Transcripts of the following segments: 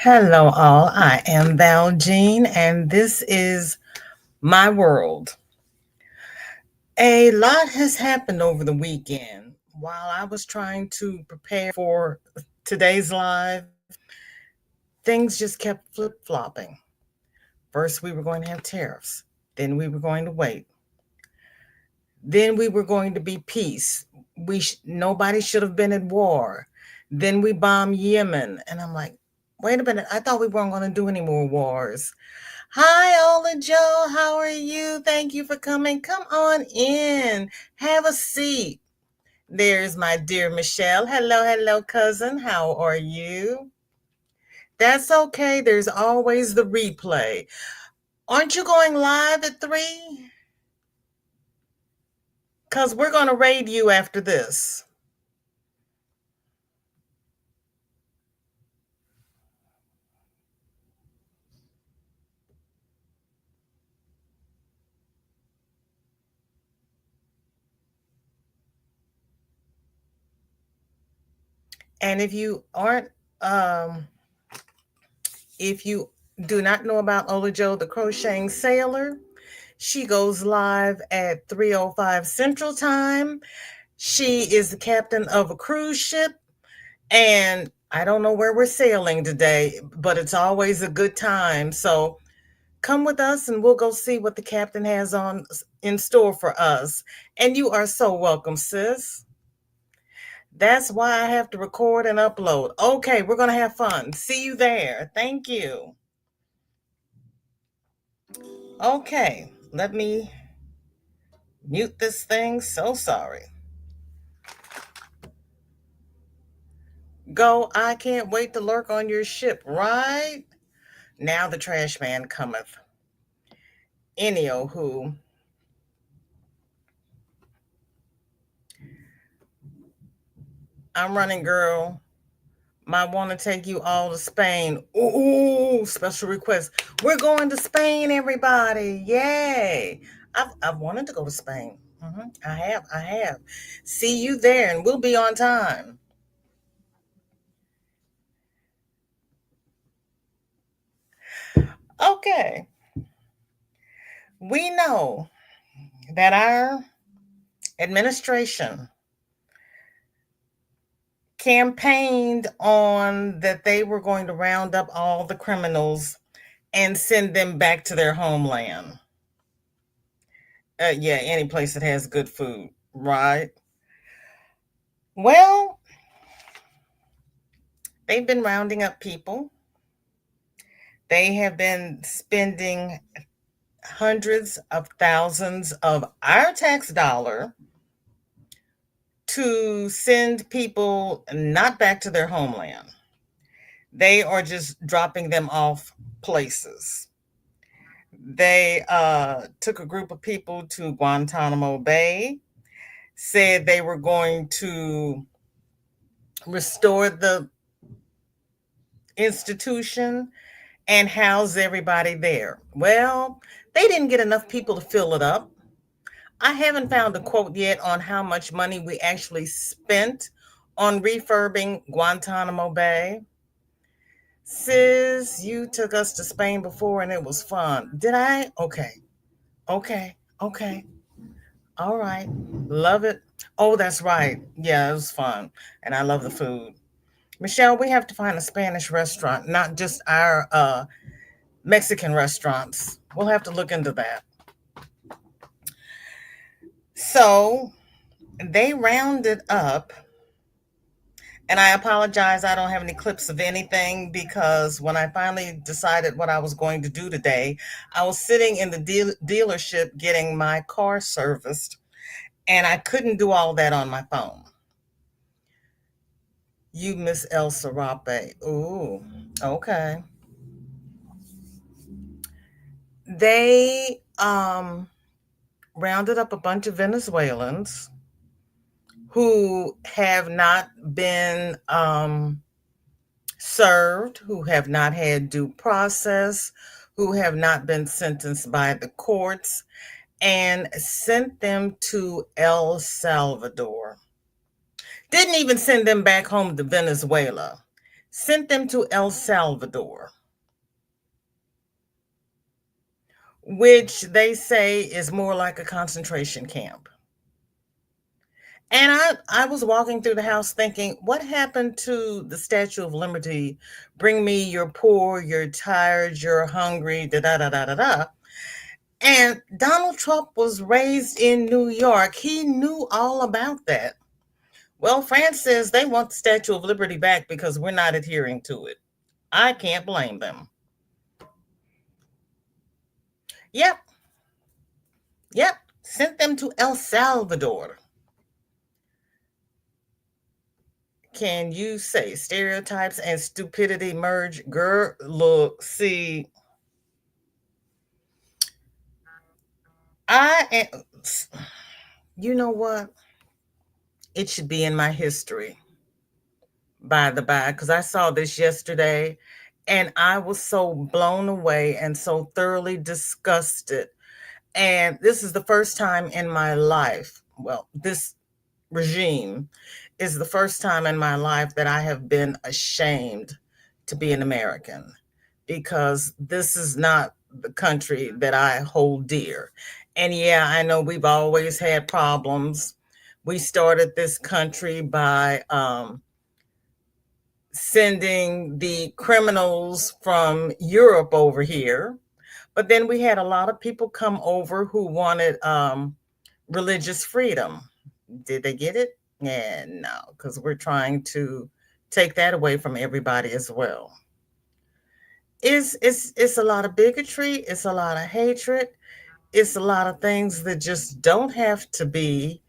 Hello, all. I am Val Jean, and this is my world. A lot has happened over the weekend. While I was trying to prepare for today's live, things just kept flip flopping. First, we were going to have tariffs, then, we were going to wait, then, we were going to be peace. Nobody should have been at war. Then, we bombed Yemen. And I'm like, wait a minute, I thought we weren't going to do any more wars. Hi, Ola Joe. How are you? Thank you for coming. Come on in. Have a seat. There's my dear Michelle. Hello, hello, cousin. How are you? That's okay. There's always the replay. Aren't you going live at 3? Because we're going to raid you after this. And um, if you do not know about Ola Joe, the crocheting sailor, she goes live at 3:05 Central Time. She is the captain of a cruise ship, and I don't know where we're sailing today, but it's always a good time. So come with us and we'll go see what the captain has on in store for us. And you are so welcome, sis. That's why I have to record and upload. Okay, we're going to have fun. See you there. Thank you. Okay, let me mute this thing. So sorry. Go, I can't wait to lurk on your ship, right? Now the trash man cometh. Anywho, I'm running, girl. Might want to take you all to Spain. Ooh, special request. We're going to Spain, everybody. Yay. I've wanted to go to Spain. I have. See you there, and we'll be on time. Okay. We know that our administration campaigned on that they were going to round up all the criminals and send them back to their homeland. Yeah, any place that has good food, right? Well, they've been rounding up people. They have been spending hundreds of thousands of our tax dollar to send people not back to their homeland. They are just dropping them off places. They took a group of people to Guantanamo Bay, said they were going to restore the institution and house everybody there. Well, they didn't get enough people to fill it up. I haven't found a quote yet on how much money we actually spent on refurbing Guantanamo Bay. Sis, you took us to Spain before and it was fun. Did I? Okay. Okay. Okay. All right. Love it. Oh, that's right. Yeah, it was fun. And I love the food. Michelle, we have to find a Spanish restaurant, not just our Mexican restaurants. We'll have to look into that. So they rounded up, and I apologize, I don't have any clips of anything because when I finally decided what I was going to do today, I was sitting in the dealership getting my car serviced, and I couldn't do all that on my phone. You miss El Serape. Ooh, okay. They rounded up a bunch of Venezuelans who have not been served, who have not had due process, who have not been sentenced by the courts, and sent them to El Salvador. Didn't even send them back home to Venezuela. sent them to El Salvador, which they say is more like a concentration camp. And I was walking through the house thinking, what happened to the Statue of Liberty? Bring me, you're poor, you're tired, you're hungry, da da da da da da. And Donald Trump was raised in New York. He knew all about that. Well, France says they want the Statue of Liberty back because we're not adhering to it. I can't blame them. Yep, yep. Sent them to El Salvador. Can you say stereotypes and stupidity merge? Girl, look, see, I am, you know what? It should be in my history, by the by, because I saw this yesterday and I was so blown away and so thoroughly disgusted. And this is the first time in my life, well, this regime is the first time in my life that I have been ashamed to be an American, because this is not the country that I hold dear. And yeah, I know we've always had problems. We started this country by sending the criminals from Europe over here. But then we had a lot of people come over who wanted religious freedom. Did they get it? Yeah, no, because we're trying to take that away from everybody as well. It's a lot of bigotry, it's a lot of hatred, it's a lot of things that just don't have to be.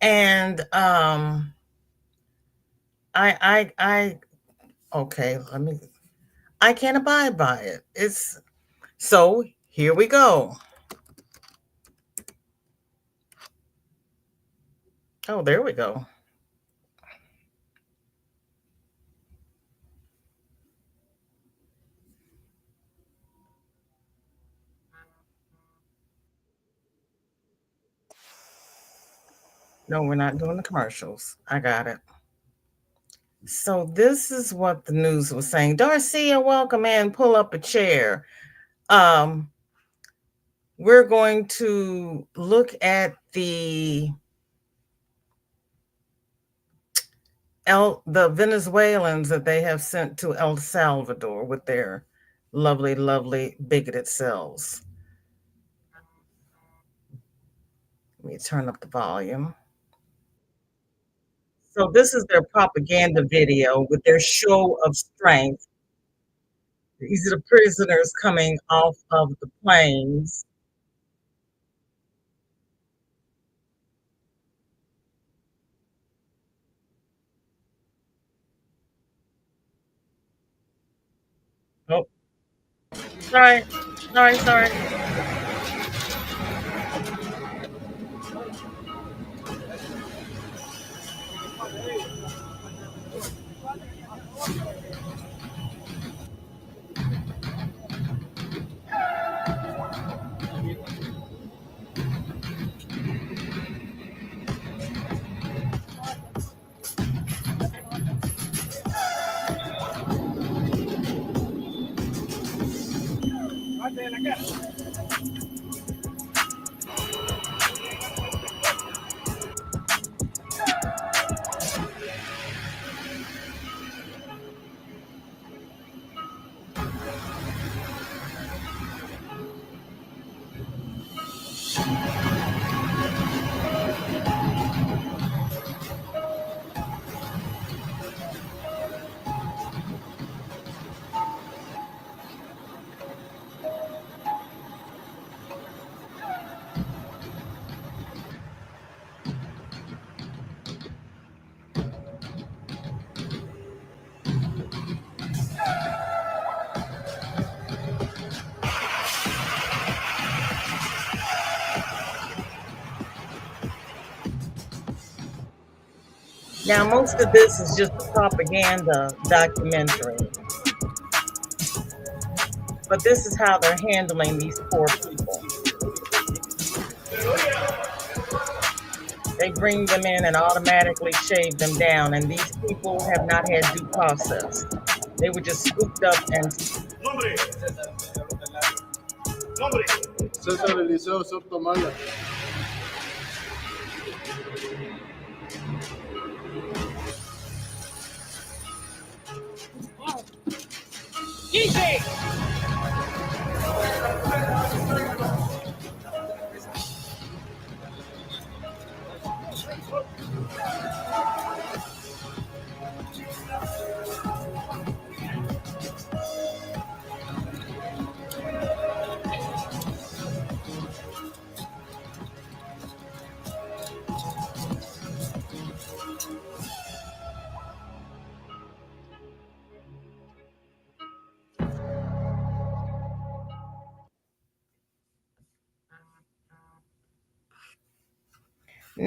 And I okay, let me I can't abide by it. It's so here we go. Oh, there we go. No, we're not doing the commercials. I got it. So this is what the news was saying. Darcia, welcome in. Pull up a chair. Um, we're going to look at the Venezuelans that they have sent to El Salvador with their lovely, lovely bigoted selves. Let me turn up the volume. So this is their propaganda video with their show of strength. These are the prisoners coming off of the planes. Oh, sorry, sorry. Now, most of this is just a propaganda documentary, but this is how they're handling these poor people. They bring them in and automatically shave them down, and these people have not had due process. They were just scooped up and Nombre. Nombre. César Eliseo Sotomaya.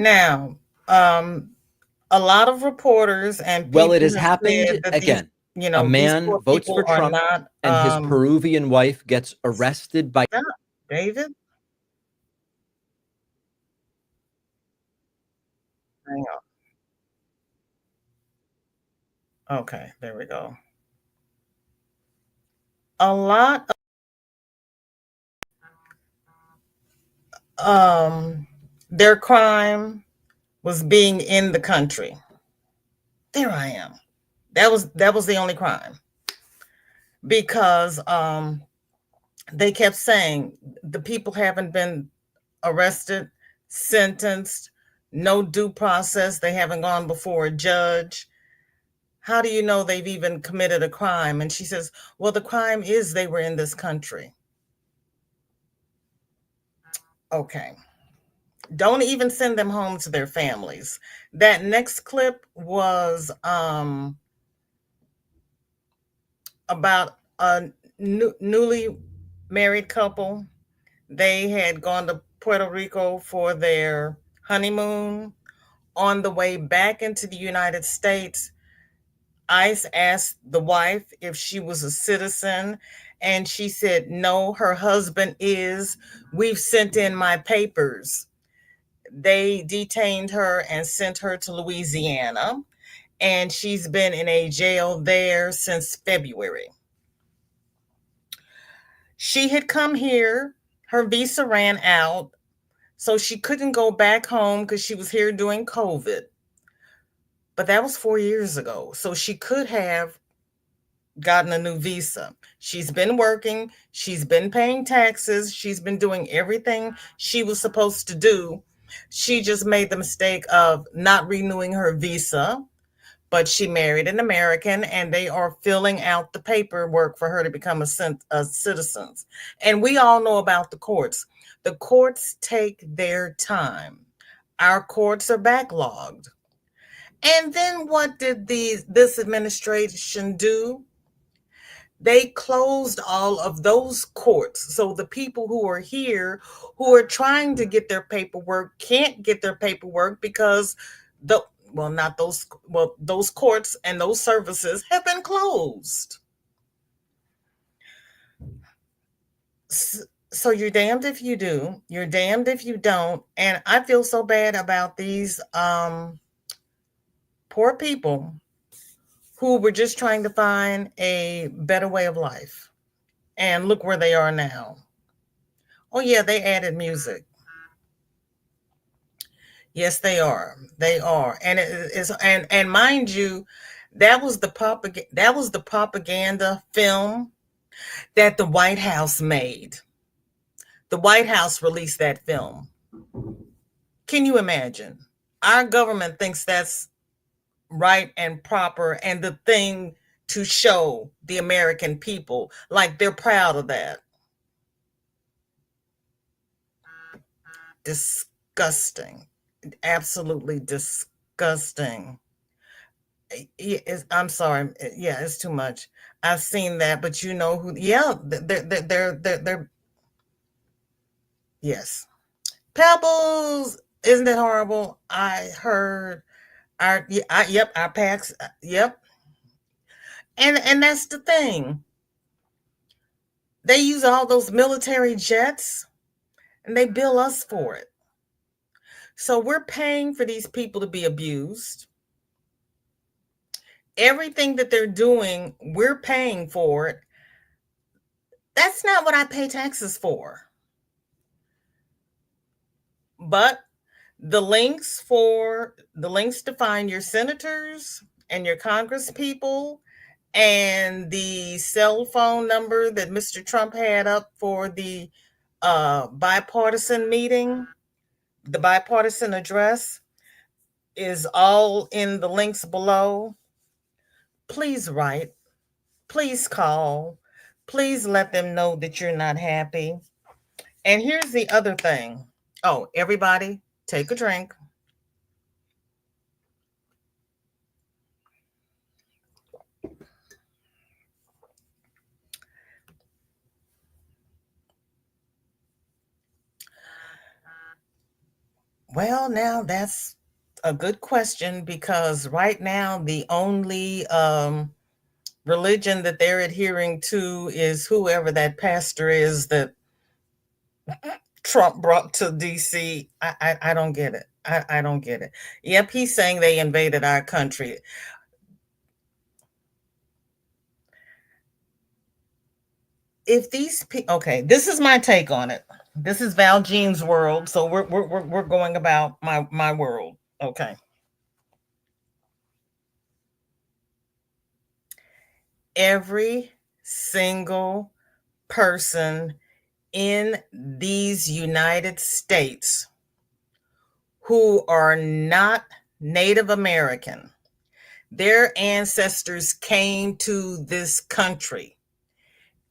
now, a lot of reporters and Well, it people has have said happened that again. A these man poor votes people for are Trump not, and his Peruvian wife gets arrested by stop, David. Hang on. Okay, there we go. A lot of their crime was being in the country. There I am. That was the only crime because they kept saying the people haven't been arrested, sentenced, no due process, they haven't gone before a judge. How do you know they've even committed a crime? And she says, well, the crime is they were in this country. Okay. Don't even send them home to their families. That next clip was about a newly married couple. They had gone to Puerto Rico for their honeymoon. On the way back into the United States, ICE asked the wife if she was a citizen, and she said, no, her husband is. We've sent in my papers. They detained her and sent her to Louisiana, and she's been in a jail there since February. She had come here, her visa ran out, so she couldn't go back home because she was here during COVID. But that was 4 years ago. So she could have gotten a new visa. She's been working, she's been paying taxes, she's been doing everything she was supposed to do. She just made the mistake of not renewing her visa, but she married an American and they are filling out the paperwork for her to become a citizen. And we all know about the courts. The courts take their time. Our courts are backlogged. And then what did this administration do? They closed all of those courts. So the people who are here who are trying to get their paperwork can't get their paperwork because the well not those well those courts and those services have been closed. So you're damned if you do, you're damned if you don't, and I feel so bad about these poor people who were just trying to find a better way of life. And look where they are now. Oh yeah, they added music. Yes, they are. They are. And it is and mind you, that was the propaganda film that the White House made. The White House released that film. Can you imagine? Our government thinks that's right and proper and the thing to show the American people, like they're proud of that. Disgusting. Absolutely disgusting. I'm sorry. Yeah, it's too much. I've seen that, but you know who? Yeah, they're yes. Pebbles. Isn't it horrible? I heard yep, our packs. Yep, and that's the thing. They use all those military jets, and they bill us for it. So we're paying for these people to be abused. Everything that they're doing, we're paying for it. That's not what I pay taxes for. But the links to find your senators and your congress people and the cell phone number that Mr. Trump had up for the bipartisan meeting, the bipartisan address is all in the links below. Please write, please call, please let them know that you're not happy. And here's the other thing. Oh, everybody, take a drink. Well, now that's a good question because right now the only religion that they're adhering to is whoever that pastor is that Trump brought to DC. I don't get it. I don't get it. Yep, he's saying they invaded our country. If these people, okay, this is my take on it. This is Val Jean's world, so we're going about my world. Okay. Every single person in these United States who are not Native American, their ancestors came to this country.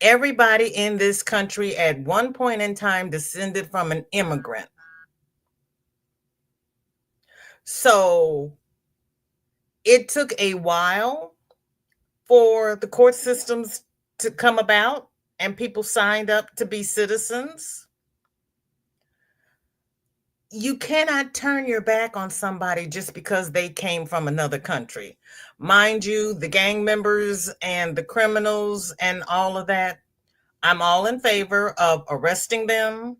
Everybody in this country at one point in time descended from an immigrant. So it took a while for the court systems to come about and people signed up to be citizens. You cannot turn your back on somebody just because they came from another country. Mind you, the gang members and the criminals and all of that, I'm all in favor of arresting them,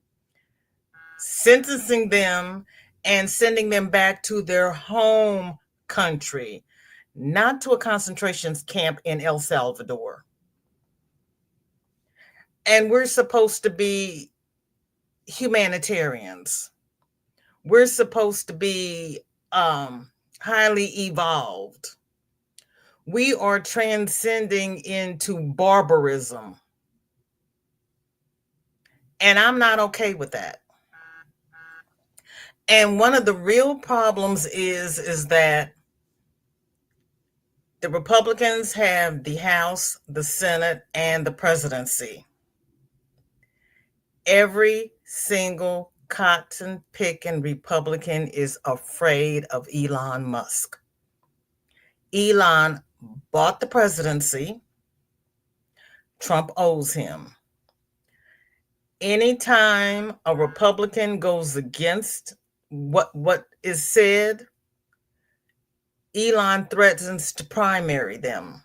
sentencing them, and sending them back to their home country, not to a concentration camp in El Salvador. And we're supposed to be humanitarians. We're supposed to be highly evolved. We are transcending into barbarism. And I'm not okay with that. And one of the real problems is that the Republicans have the House, the Senate, and the presidency. Every single cotton picking Republican is afraid of Elon Musk. Elon bought the presidency. Trump owes him. Anytime a Republican goes against what is said, Elon threatens to primary them.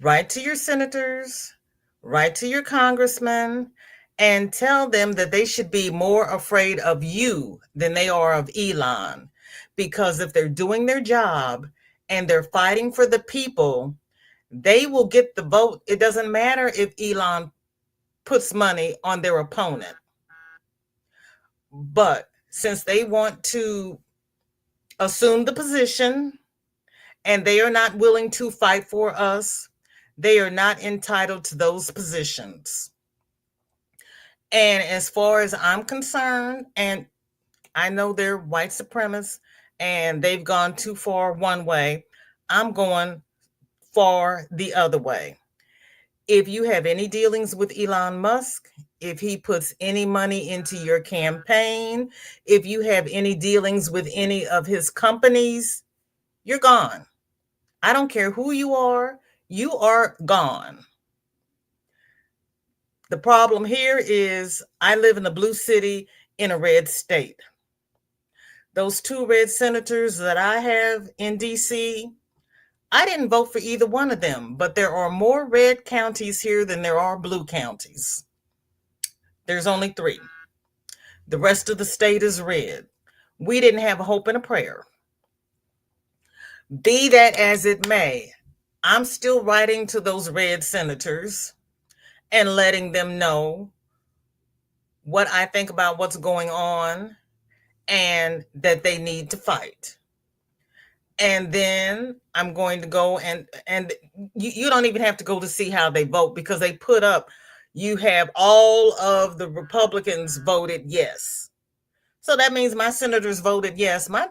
Write to your senators, write to your congressmen, and tell them that they should be more afraid of you than they are of Elon. Because if they're doing their job and they're fighting for the people, they will get the vote. It doesn't matter if Elon puts money on their opponent. But since they want to assume the position and they are not willing to fight for us, they are not entitled to those positions. And as far as I'm concerned, and I know they're white supremacists and they've gone too far one way, I'm going far the other way. If you have any dealings with Elon Musk, if he puts any money into your campaign, if you have any dealings with any of his companies, you're gone. I don't care who you are gone. The problem here is I live in a blue city in a red state. Those two red senators that I have in DC, I didn't vote for either one of them, but there are more red counties here than there are blue counties. There's only 3. The rest of the state is red. We didn't have a hope and a prayer. Be that as it may, I'm still writing to those red senators and letting them know what I think about what's going on and that they need to fight. And then I'm going to go and you don't even have to go to see how they vote, because they put up, you have all of the Republicans voted yes. So that means my senators voted yes. My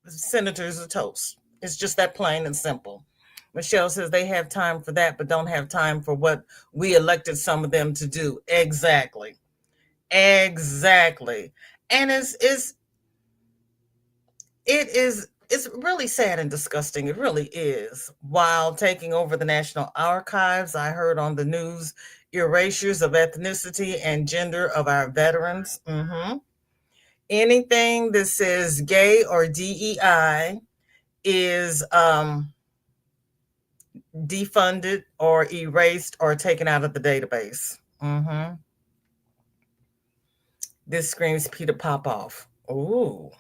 senators are toast. It's just that plain and simple. Michelle says they have time for that, but don't have time for what we elected some of them to do. Exactly. Exactly. And it's really sad and disgusting. It really is. While taking over the National Archives, I heard on the news erasures of ethnicity and gender of our veterans. Anything that says gay or DEI is defunded or erased or taken out of the database. This screams Peter Popoff. Ooh.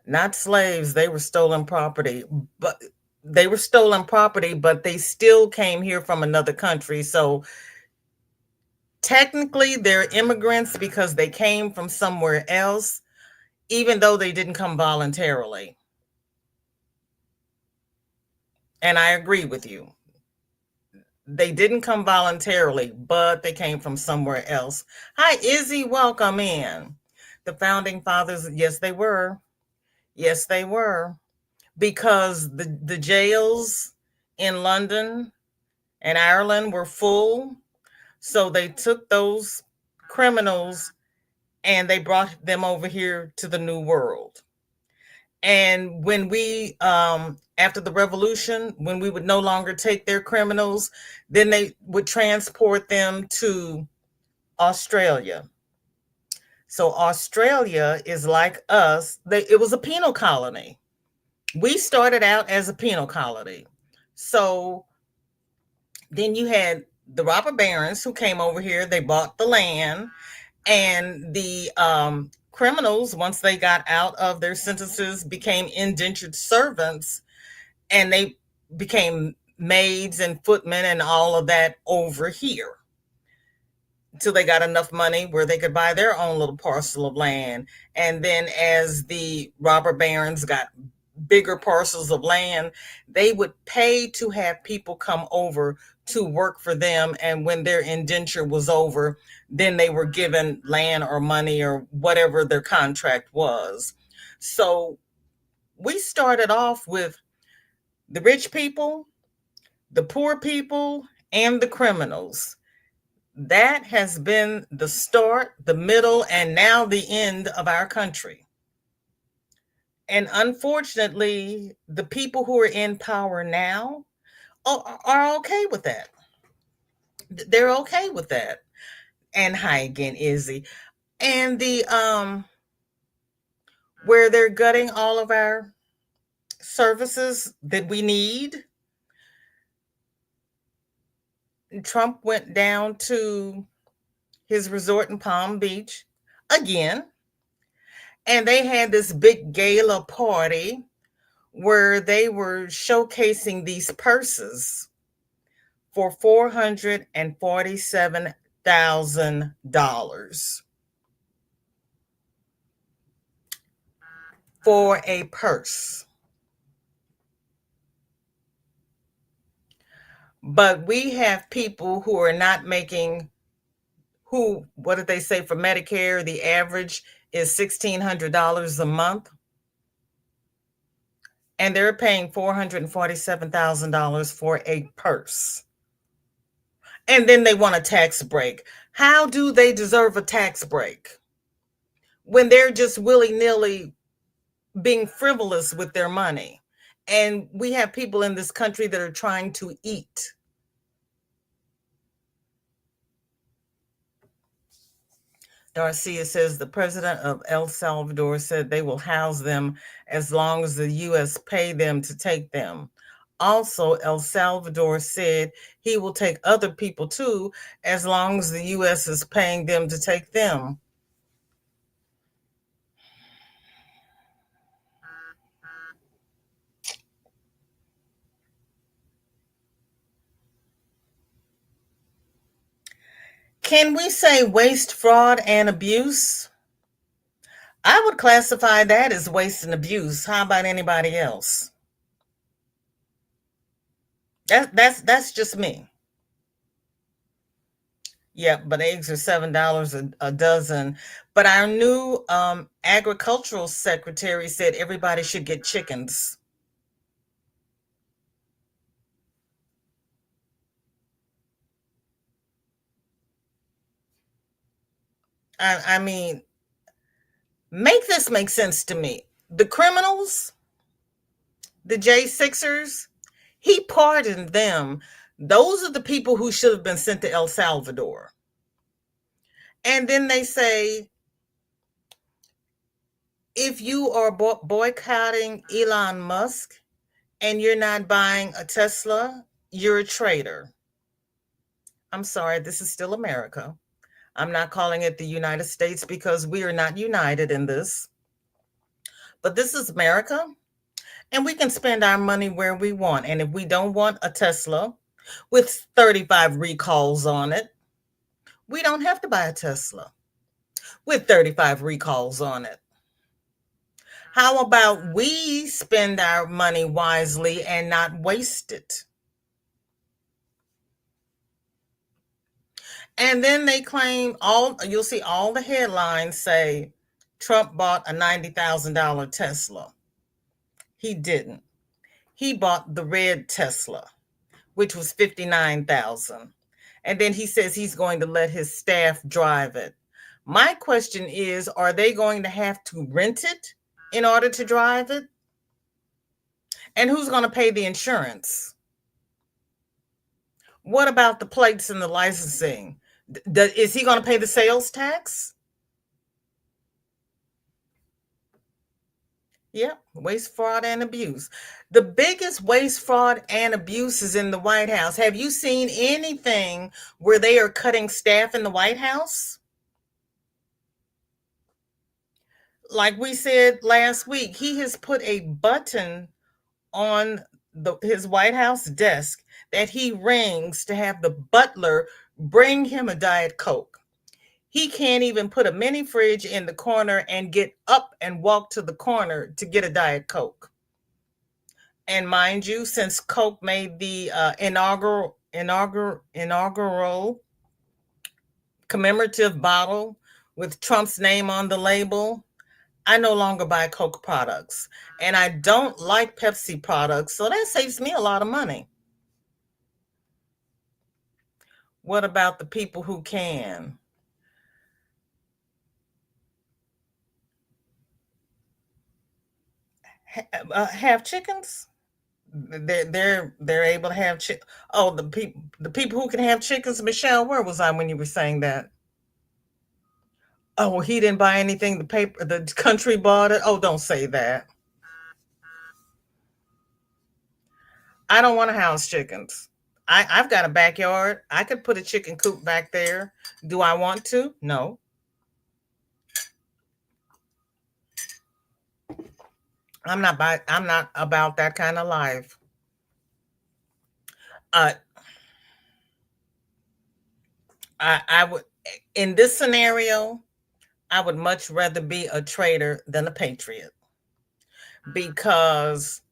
Not slaves, they were stolen property, but they still came here from another country. So technically they're immigrants because they came from somewhere else, even though they didn't come voluntarily. And I agree with you. They didn't come voluntarily, but they came from somewhere else. Hi, Izzy, welcome in. The founding fathers, yes, they were. Yes, they were. Because the jails in London and Ireland were full. So they took those criminals and they brought them over here to the New World. And when we, after the revolution, when we would no longer take their criminals, then they would transport them to Australia. So Australia is like us. It was a penal colony. We started out as a penal colony. So then you had the robber barons who came over here. They bought the land, and the criminals, once they got out of their sentences, became indentured servants, and they became maids and footmen and all of that over here until they got enough money where they could buy their own little parcel of land. And then as the robber barons got bigger parcels of land, they would pay to have people come over to work for them. And when their indenture was over, then they were given land or money or whatever their contract was. So we started off with the rich people, the poor people, and the criminals. That has been the start, the middle, and now the end of our country. And unfortunately, the people who are in power now are okay with that. They're okay with that. And hi again, Izzy. And the where they're gutting all of our services that we need. Trump went down to his resort in Palm Beach again, and they had this big gala party where they were showcasing these purses for $447,000 for a purse. But we have people who are not making, who, what did they say for Medicare? The average is $1,600 a month. And they're paying $447,000 for a purse. And then they want a tax break. How do they deserve a tax break when they're just willy-nilly being frivolous with their money? And we have people in this country that are trying to eat. Darcia says the president of El Salvador said they will house them as long as the U.S. pay them to take them. Also, El Salvador said he will take other people too, as long as the U.S. is paying them to take them. Can we say waste, fraud, and abuse? I would classify that as waste and abuse. How about anybody else? That's just me. Yeah, but eggs are $7 a dozen. But our new agricultural secretary said everybody should get chickens. I mean, make this make sense to me. The criminals, the J6ers, he pardoned them. Those are the people who should have been sent to El Salvador. And then they say, if you are boycotting Elon Musk and you're not buying a Tesla, you're a traitor. I'm sorry, this is still America. I'm not calling it the United States because we are not united in this. But this is America, and we can spend our money where we want. And if we don't want a Tesla with 35 recalls on it, we don't have to buy a Tesla with 35 recalls on it. How about we spend our money wisely and not waste it? And then they claim you'll see all the headlines say Trump bought a $90,000 Tesla. He didn't. He bought the red Tesla, which was 59,000. And then he says he's going to let his staff drive it. My question is, are they going to have to rent it in order to drive it? And who's going to pay the insurance? What about the plates and the licensing? Is he going to pay the sales tax? Yep, waste, fraud, and abuse. The biggest waste, fraud, and abuse is in the White House. Have you seen anything where they are cutting staff in the White House? Like we said last week, he has put a button on his White House desk that he rings to have the butler bring him a Diet Coke. He can't even put a mini fridge in the corner and get up and walk to the corner to get a Diet Coke. And mind you, since Coke made the inaugural commemorative bottle with Trump's name on the label, I no longer buy Coke products. And I don't like Pepsi products, so that saves me a lot of money. What about the people who can? Have chickens? They're able to have Oh, the people who can have chickens. Michelle, where was I when you were saying that? Oh, he didn't buy anything. The country bought it. Oh, don't say that. I don't want to house chickens. I've got a backyard. I could put a chicken coop back there. Do I want to? No. I'm not about that kind of life. Uh, I would, in this scenario, I would much rather be a traitor than a patriot because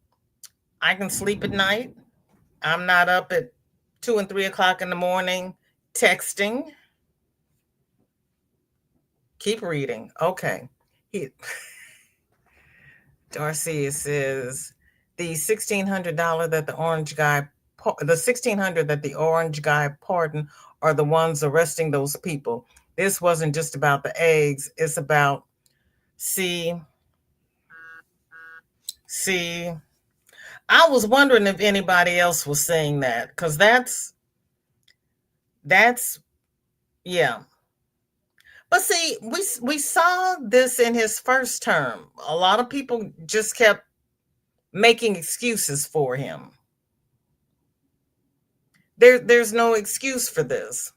I can sleep at night. I'm not up at 2 and 3 o'clock in the morning texting. Keep reading. Okay. He, Darcy says the $1,600 that the 1,600 that the orange guy pardoned are the ones arresting those people. This wasn't just about the eggs. It's about see. I was wondering if anybody else was saying that because that's yeah. But see, we saw this in his first term. A lot of people just kept making excuses for him. There's no excuse for this.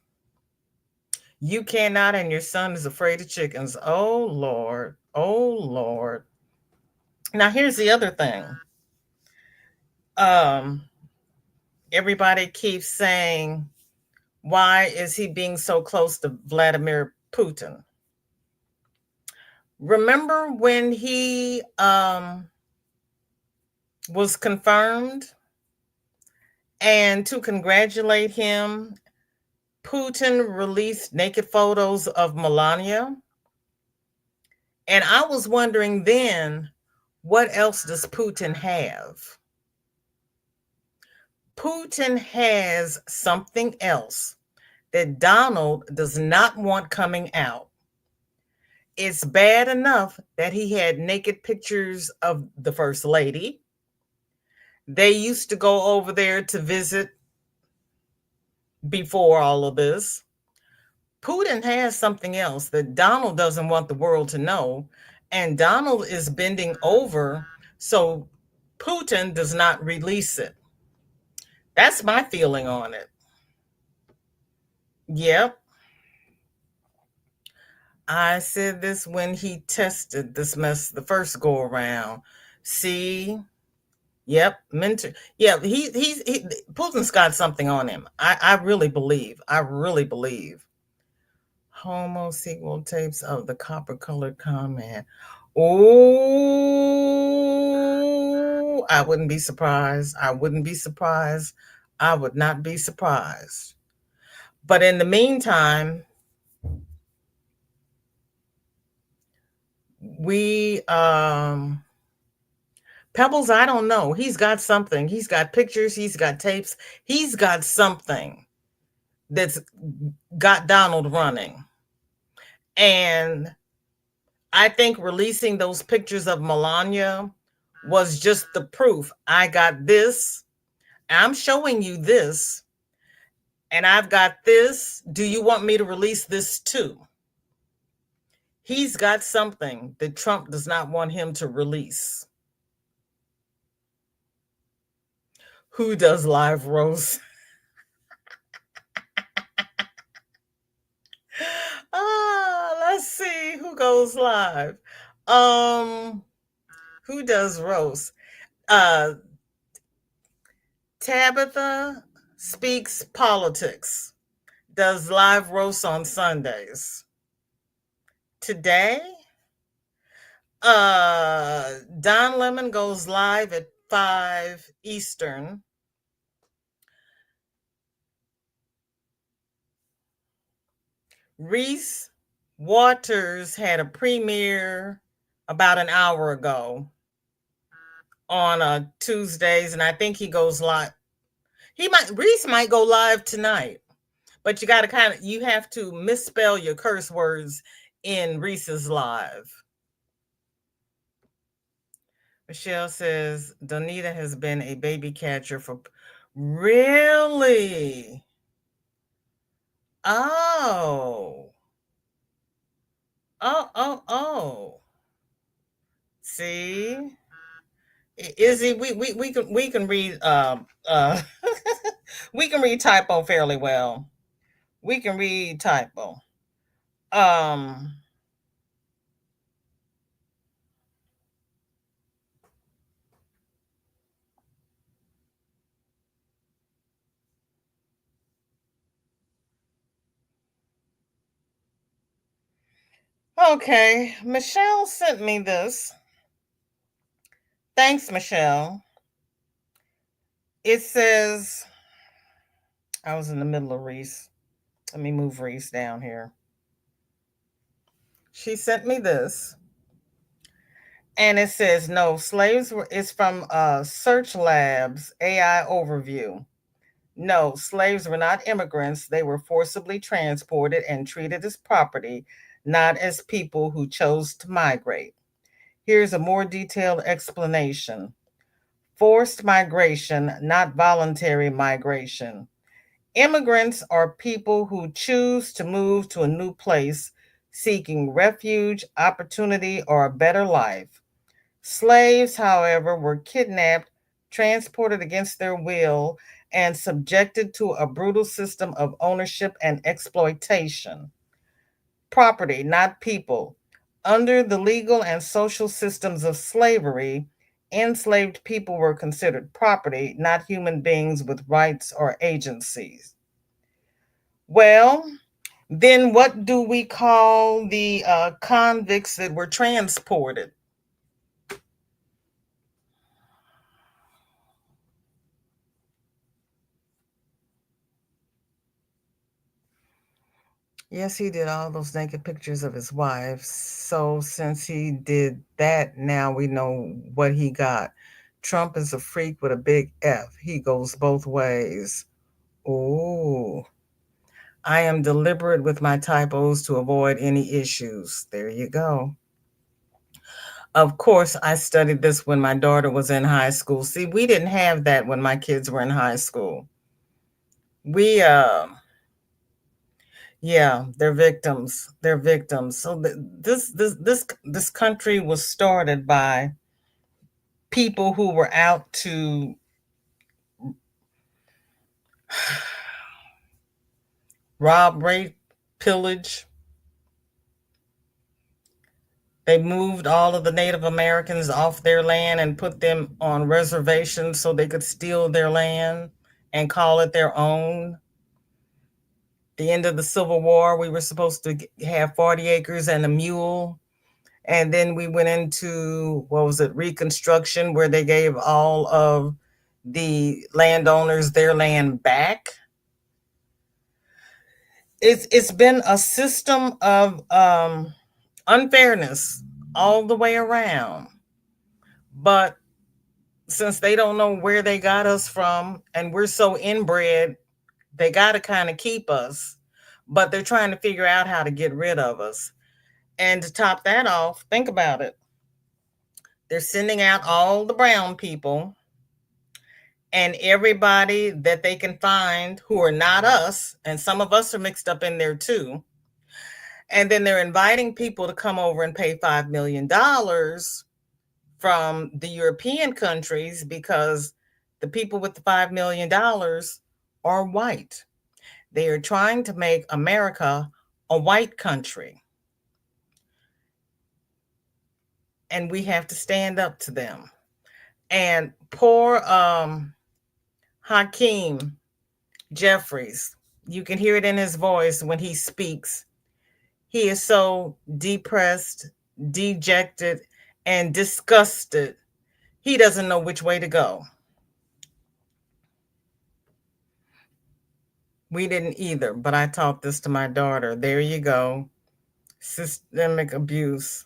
You cannot, and your son is afraid of chickens. Oh Lord. Oh Lord. Now here's the other thing. Um, everybody keeps saying, Why is he being so close to Vladimir Putin? Remember when he was confirmed, and to congratulate him, Putin released naked photos of Melania? And I was wondering then, what else does Putin have? Putin has something else that Donald does not want coming out. It's bad enough that he had naked pictures of the First Lady. They used to go over there to visit before all of this. Putin has something else that Donald doesn't want the world to know, and Donald is bending over so Putin does not release it. That's my feeling on it. Yep. I said this when he tested this mess the first go around. See, yep, mentor. Yeah, he Putin's got something on him. I really believe. I really believe. Homosexual tapes of the copper colored comment. Oh, I wouldn't be surprised. I wouldn't be surprised. I would not be surprised. But in the meantime, we Pebbles, I don't know. He's got something. He's got pictures, he's got tapes, he's got something that's got Donald running. And I think releasing those pictures of Melania was just the proof. I got this. I'm showing you this. And I've got this. Do you want me to release this too? He's got something that Trump does not want him to release. Who does live roast? Let's see who goes live. Who does roast? Tabitha Speaks Politics does live roast on Sundays. Today, Don Lemon goes live at 5 Eastern. Reese Waters had a premiere about an hour ago on Tuesdays, and I think he goes live. Reese might go live tonight, but you got to you have to misspell your curse words in Reese's live. Michelle says Donita has been a baby catcher for really. Oh. See, Izzy, we can read we can read typo fairly well. We can read typo. Okay, Michelle sent me this. Thanks, Michelle. It says, I was in the middle of Reese. Let me move Reese down here. She sent me this. And it says, no, it's from Search Labs AI overview. No, slaves were not immigrants. They were forcibly transported and treated as property, not as people who chose to migrate. Here's a more detailed explanation. Forced migration, not voluntary migration. Immigrants are people who choose to move to a new place, seeking refuge, opportunity, or a better life. Slaves, however, were kidnapped, transported against their will, and subjected to a brutal system of ownership and exploitation. Property, not people. Under the legal and social systems of slavery, enslaved people were considered property, not human beings with rights or agencies. Well, then what do we call the convicts that were transported? Yes, he did all those naked pictures of his wife. So since he did that, now we know what he got. Trump is a freak with a big F. He goes both ways. Oh, I am deliberate with my typos to avoid any issues. There you go. Of course, I studied this when my daughter was in high school. See, we didn't have that when my kids were in high school. We Yeah, they're victims. They're victims. So this country was started by people who were out to rob, rape, pillage. They moved all of the Native Americans off their land and put them on reservations so they could steal their land and call it their own. The end of the Civil War, we were supposed to have 40 acres and a mule. And then we went into, what was it, Reconstruction, where they gave all of the landowners their land back. It's been a system of unfairness all the way around. But since they don't know where they got us from and we're so inbred, they got to kind of keep us. But they're trying to figure out how to get rid of us. And to top that off, think about it. They're sending out all the brown people and everybody that they can find who are not us, and some of us are mixed up in there too. And then they're inviting people to come over and pay $5 million from the European countries because the people with the $5 million are white. They are trying to make America a white country. And we have to stand up to them. And poor Hakeem Jeffries, you can hear it in his voice when he speaks. He is so depressed, dejected, and disgusted. He doesn't know which way to go. We didn't either, but I taught this to my daughter. There you go. Systemic abuse.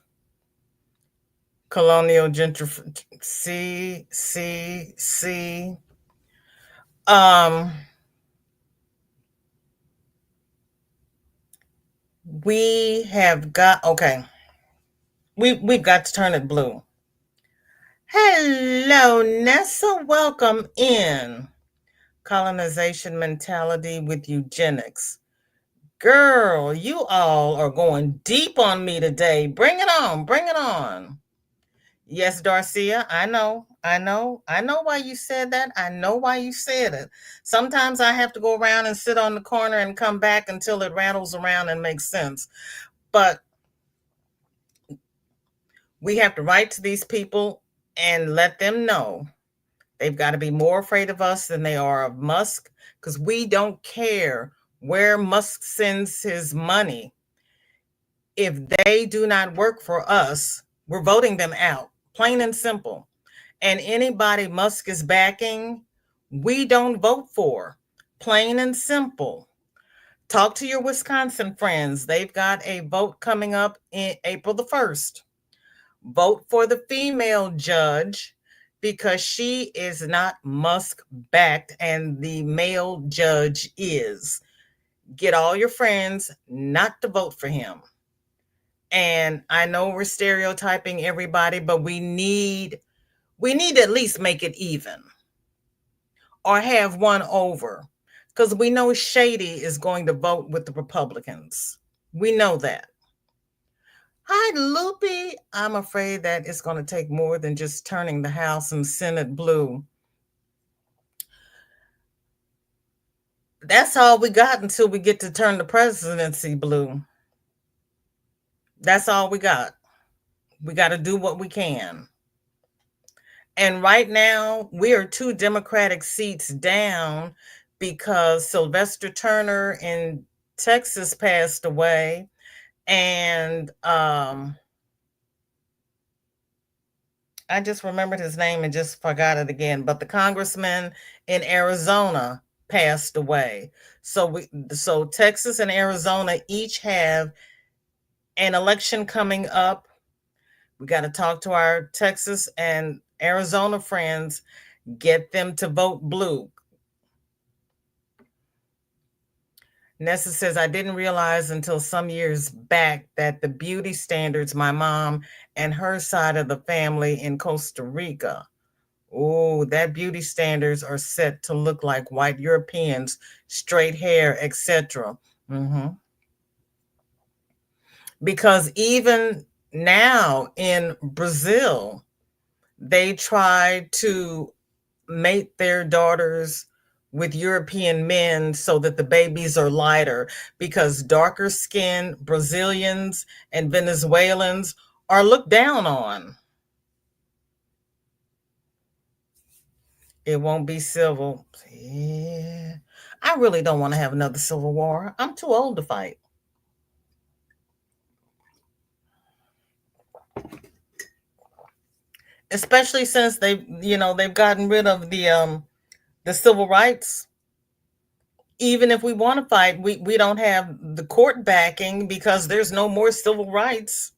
Colonial gentrification. See. Um, we have got, okay. We've got to turn it blue. Hello, Nessa. Welcome in. Colonization mentality with eugenics. Girl, you all are going deep on me today. Bring it on. Bring it on. Yes, Darcia, I know. I know why you said that. I know why you said it. Sometimes I have to go around and sit on the corner and come back until it rattles around and makes sense. But we have to write to these people and let them know they've got to be more afraid of us than they are of Musk, because we don't care where Musk sends his money. If they do not work for us, we're voting them out, plain and simple. And anybody Musk is backing, we don't vote for, plain and simple. Talk to your Wisconsin friends. They've got a vote coming up in April the 1st. Vote for the female judge because she is not Musk backed and the male judge is. Get all your friends not to vote for him. And I know we're stereotyping everybody, but we need to at least make it even or have one over, because we know Shady is going to vote with the Republicans. We know that. Hi, Loopy. I'm afraid that it's going to take more than just turning the House and Senate blue. That's all we got until we get to turn the presidency blue. That's all we got. We got to do what we can. And right now, we are 2 Democratic seats down because Sylvester Turner in Texas passed away, and I just remembered his name and just forgot it again. But the congressman in Arizona passed away. So Texas and Arizona each have an election coming up. We got to talk to our Texas and Arizona friends, get them to vote blue. Nessa says, I didn't realize until some years back that the beauty standards my mom and her side of the family in Costa Rica, oh, that beauty standards are set to look like white Europeans, straight hair, etc. Mm-hmm. Because even now in Brazil, they try to mate their daughters with European men so that the babies are lighter, because darker skinned Brazilians and Venezuelans are looked down on. It won't be civil. Yeah. I really don't want to have another civil war. I'm too old to fight. Especially since they've gotten rid of the civil rights. Even if we want to fight, we don't have the court backing because there's no more civil rights.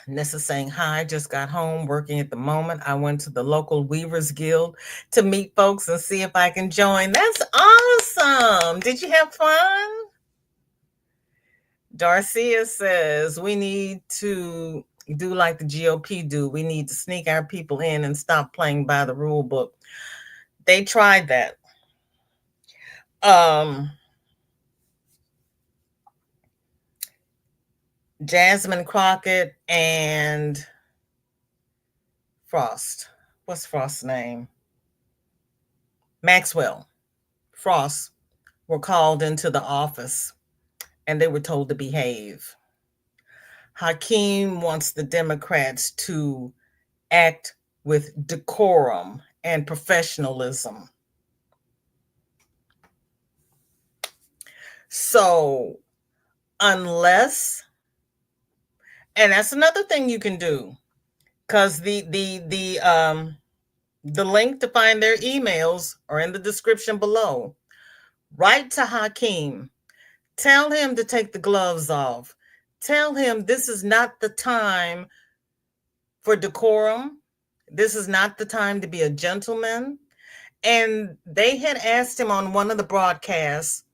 Nessa saying, hi, just got home working at the moment. I went to the local Weavers Guild to meet folks and see if I can join. That's awesome. Did you have fun? Darcia says, we need to do like the GOP do. We need to sneak our people in and stop playing by the rule book. They tried that. Jasmine Crockett and Frost. What's Frost's name? Maxwell Frost were called into the office and they were told to behave. Hakeem wants the Democrats to act with decorum and professionalism. So, unless, and that's another thing you can do, because the link to find their emails are in the description below. Write to Hakeem. Tell him to take the gloves off. Tell him this is not the time for decorum. This is not the time to be a gentleman. And they had asked him on one of the broadcasts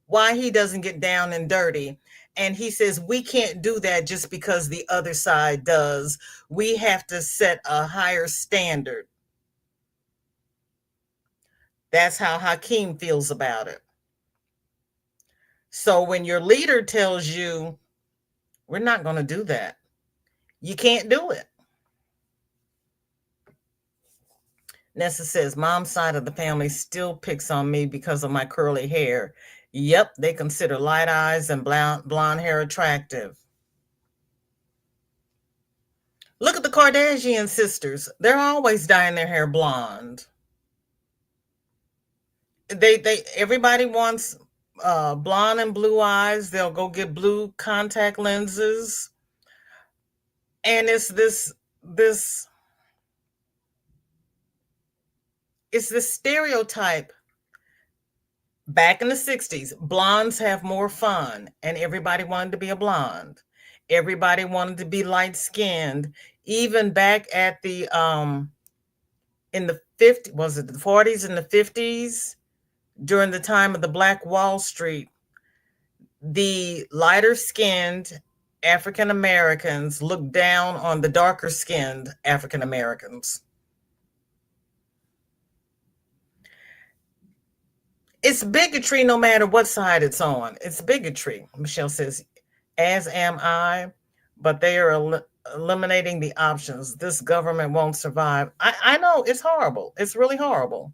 why he doesn't get down and dirty. And he says, we can't do that just because the other side does. We have to set a higher standard. That's how Hakeem feels about it. So when your leader tells you, we're not going to do that, you can't do it. Nessa says, mom's side of the family still picks on me because of my curly hair. Yep, they consider light eyes and blonde hair attractive. Look at the Kardashian sisters. They're always dyeing their hair blonde. Everybody wants blonde and blue eyes. They'll go get blue contact lenses. And it's this stereotype. Back in the 60s, blondes have more fun, and everybody wanted to be a blonde. Everybody wanted to be light-skinned. Even back at the in the 50s, was it the 40s and the 50s, during the time of the Black Wall Street, the lighter-skinned African Americans looked down on the darker-skinned African Americans. It's bigotry no matter what side it's on. It's bigotry. Michelle says, as am I, but they are eliminating the options. This government won't survive. I know, it's horrible. It's really horrible.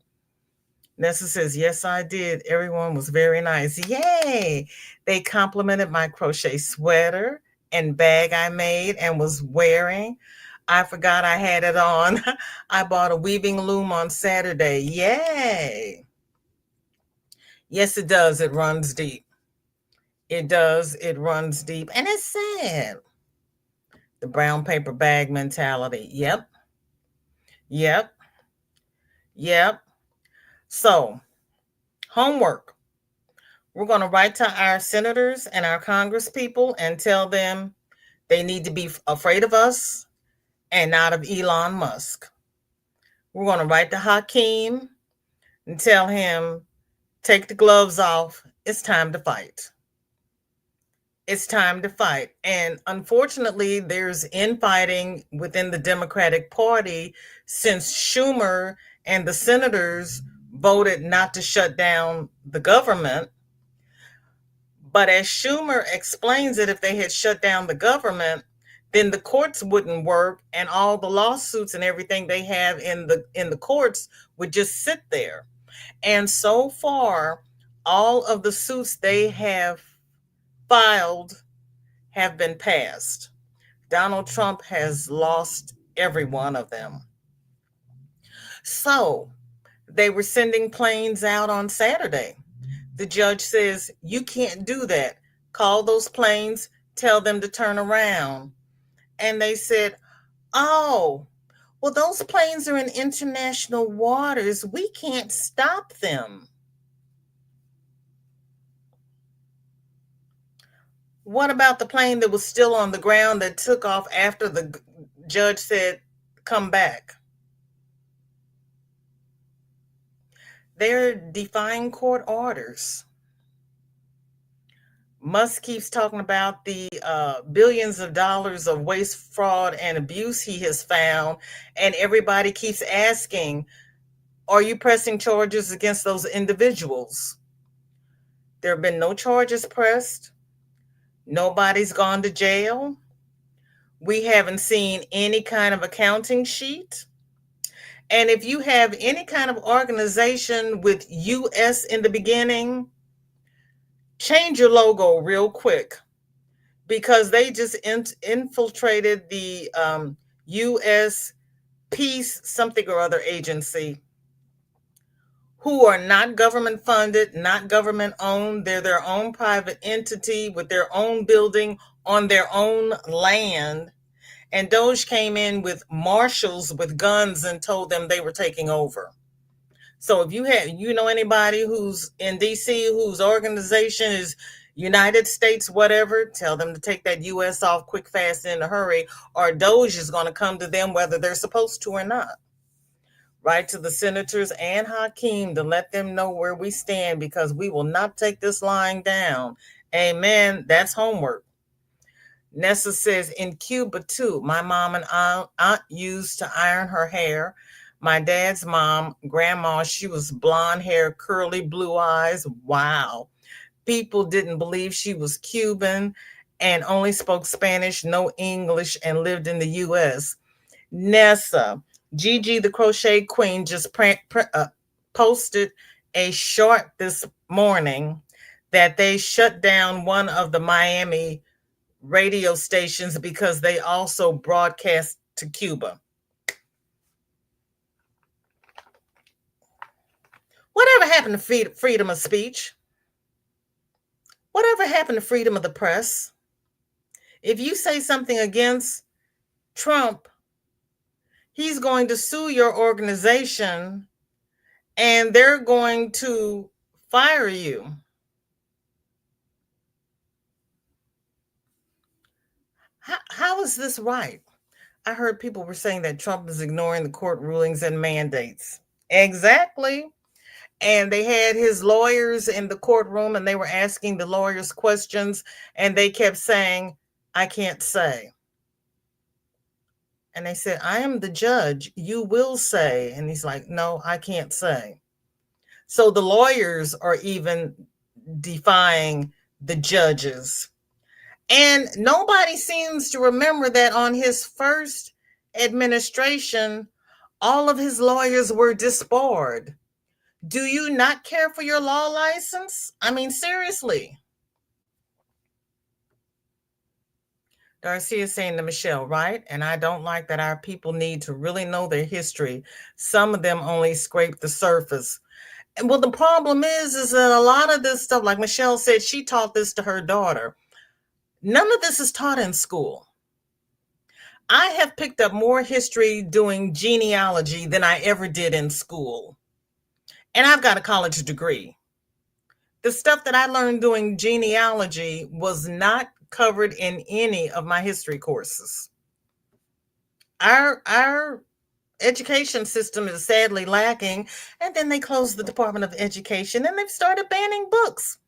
Nessa says, yes, I did. Everyone was very nice. Yay! They complimented my crochet sweater and bag I made and was wearing. I forgot I had it on. I bought a weaving loom on Saturday. Yay! Yes, it does. It runs deep. It does. It runs deep. And it's sad. The brown paper bag mentality. Yep. Yep. Yep. So, homework. We're going to write to our senators and our congresspeople and tell them they need to be afraid of us and not of Elon Musk. We're going to write to Hakeem and tell him, take the gloves off. It's time to fight. It's time to fight. And unfortunately, there's infighting within the Democratic Party since Schumer and the senators voted not to shut down the government. But as Schumer explains it, if they had shut down the government, then the courts wouldn't work, and all the lawsuits and everything they have in the courts would just sit there. And so far, all of the suits they have filed have been passed. Donald Trump has lost every one of them. So they were sending planes out on Saturday. The judge says, you can't do that. Call those planes, tell them to turn around. And they said, oh, well, those planes are in international waters. We can't stop them. What about the plane that was still on the ground that took off after the judge said, come back? They're defying court orders. Musk keeps talking about the billions of dollars of waste, fraud, and abuse he has found, and everybody keeps asking, are you pressing charges against those individuals? There have been no charges pressed. Nobody's gone to jail. We haven't seen any kind of accounting sheet. And if you have any kind of organization with US in the beginning, change your logo real quick, because they just infiltrated the US Peace something or other agency, who are not government funded, not government owned. They're their own private entity with their own building on their own land. And Doge came in with marshals with guns and told them they were taking over. So if you know anybody who's in DC whose organization is United States whatever, tell them to take that US off quick, fast, in a hurry, or Doge is going to come to them whether they're supposed to or not. Write to the senators and Hakeem to let them know where we stand, because we will not take this lying down. Amen. That's homework. Nessa says, in Cuba too, my mom and aunt used to iron her hair. My dad's mom, grandma, she was blonde hair, curly blue eyes. Wow. People didn't believe she was Cuban and only spoke Spanish, no English, and lived in the US. Nessa, Gigi the Crochet Queen just posted a short this morning that they shut down one of the Miami radio stations because they also broadcast to Cuba. Whatever happened to freedom of speech? Whatever happened to freedom of the press? If you say something against Trump, he's going to sue your organization and they're going to fire you. How is this right? I heard people were saying that Trump is ignoring the court rulings and mandates. Exactly. And they had his lawyers in the courtroom and they were asking the lawyers questions and they kept saying, I can't say. And they said, I am the judge. You will say. And he's like, no, I can't say. So the lawyers are even defying the judges. And nobody seems to remember that on his first administration, all of his lawyers were disbarred. Do you not care for your law license? I mean, seriously. Darcy is saying to Michelle, right? And I don't like that our people need to really know their history. Some of them only scrape the surface. Well, the problem is that a lot of this stuff, like Michelle said, she taught this to her daughter. None of this is taught in school. I have picked up more history doing genealogy than I ever did in school. And I've got a college degree. The stuff that I learned doing genealogy was not covered in any of my history courses. Our education system is sadly lacking, and then they closed the Department of Education and they've started banning books.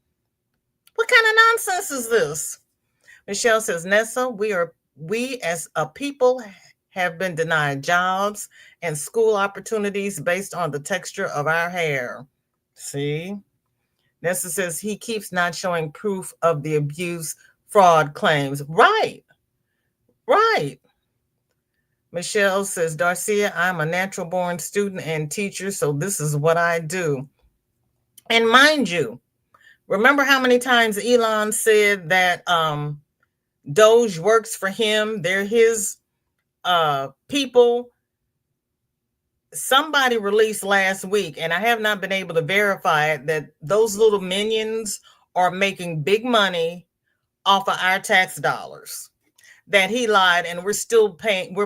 What kind of nonsense is this? Michelle says, Nessa, we as a people have been denied jobs and school opportunities based on the texture of our hair. See? Nessa says he keeps not showing proof of the abuse fraud claims. Right. Right. Michelle says, Darcia, I'm a natural born student and teacher, so this is what I do. And mind you, remember how many times Elon said that Doge works for him? They're his people. Somebody released last week, and I have not been able to verify it, that those little minions are making big money off of our tax dollars. That he lied, and we're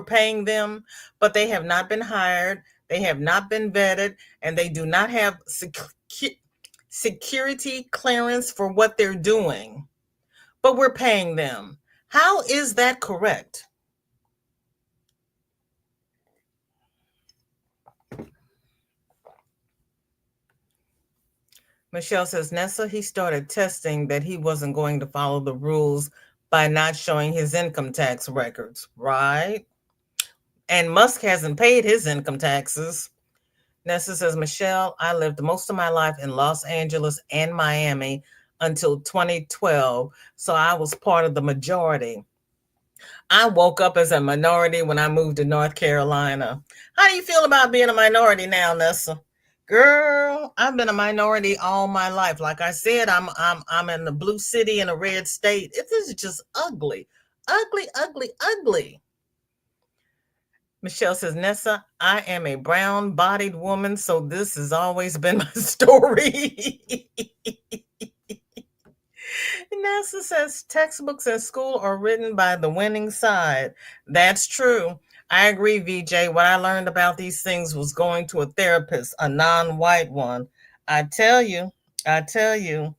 paying them, but they have not been hired, they have not been vetted, and they do not have security clearance for what they're doing, but we're paying them. How is that correct? Michelle says, Nessa, he started testing that he wasn't going to follow the rules by not showing his income tax records, right? And Musk hasn't paid his income taxes. Nessa says, Michelle, I lived most of my life in Los Angeles and Miami until 2012, so I was part of the majority. I woke up as a minority when I moved to North Carolina. How do you feel about being a minority now, Nessa? Girl, I've been a minority all my life. Like I said, I'm in the blue city in a red state. It is just ugly. Ugly, ugly, ugly. Michelle says, Nessa, I am a brown bodied woman, so this has always been my story. Nessa says, textbooks in school are written by the winning side. That's true. I agree, VJ. What I learned about these things was going to a therapist, a non white one. I tell you, I tell you,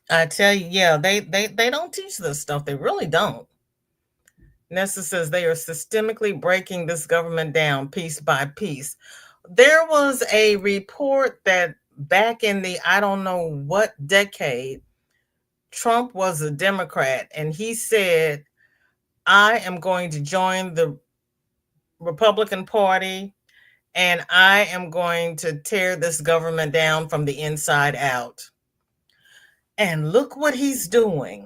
yeah, they don't teach this stuff. They really don't. Nessa says they are systemically breaking this government down piece by piece. There was a report that back in the, I don't know what decade, Trump was a Democrat, and he said, I am going to join the Republican Party and I am going to tear this government down from the inside out. And look what he's doing.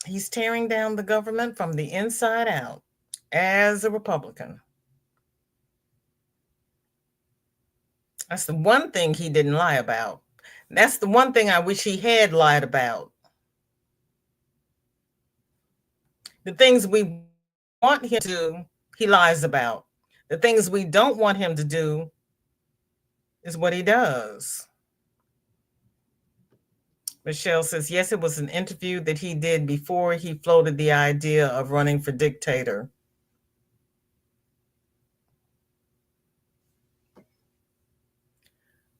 He's tearing down the government from the inside out as a Republican. That's the one thing he didn't lie about. That's the one thing I wish he had lied about. The things we want him to do, he lies about. The things we don't want him to do is what he does. Michelle says, yes, it was an interview that he did before he floated the idea of running for dictator.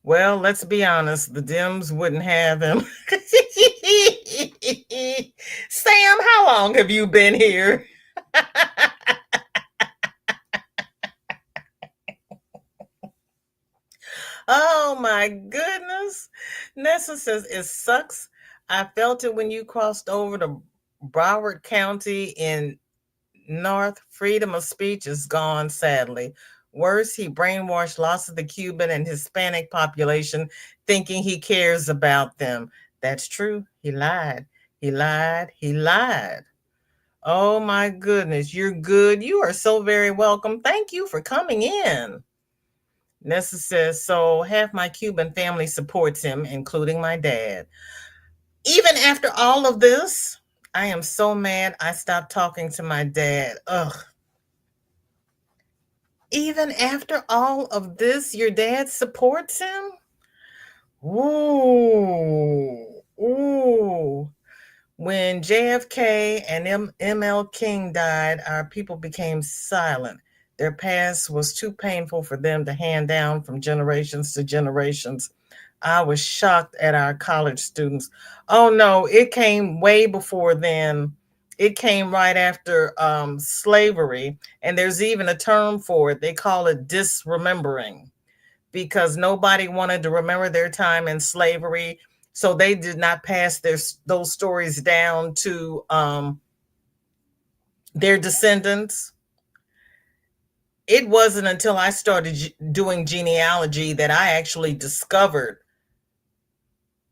Well, let's be honest, the Dems wouldn't have him. Sam, how long have you been here? Oh my goodness. Nessa says, it sucks. I felt it when you crossed over to Broward County in North. Freedom of speech is gone, sadly. Worse, he brainwashed lots of the Cuban and Hispanic population thinking he cares about them. That's true. He lied. He lied. He lied. Oh my goodness. You're good. You are so very welcome. Thank you for coming in. Nessa says, so half my Cuban family supports him, including my dad. Even after all of this, I am so mad I stopped talking to my dad. Ugh. Even after all of this, your dad supports him? Ooh, ooh. When JFK and ML King died, our people became silent. Their past was too painful for them to hand down from generations to generations. I was shocked at our college students. Oh no, it came way before then. It came right after slavery, and there's even a term for it. They call it disremembering because nobody wanted to remember their time in slavery, so they did not pass those stories down to their descendants. It wasn't until I started doing genealogy that I actually discovered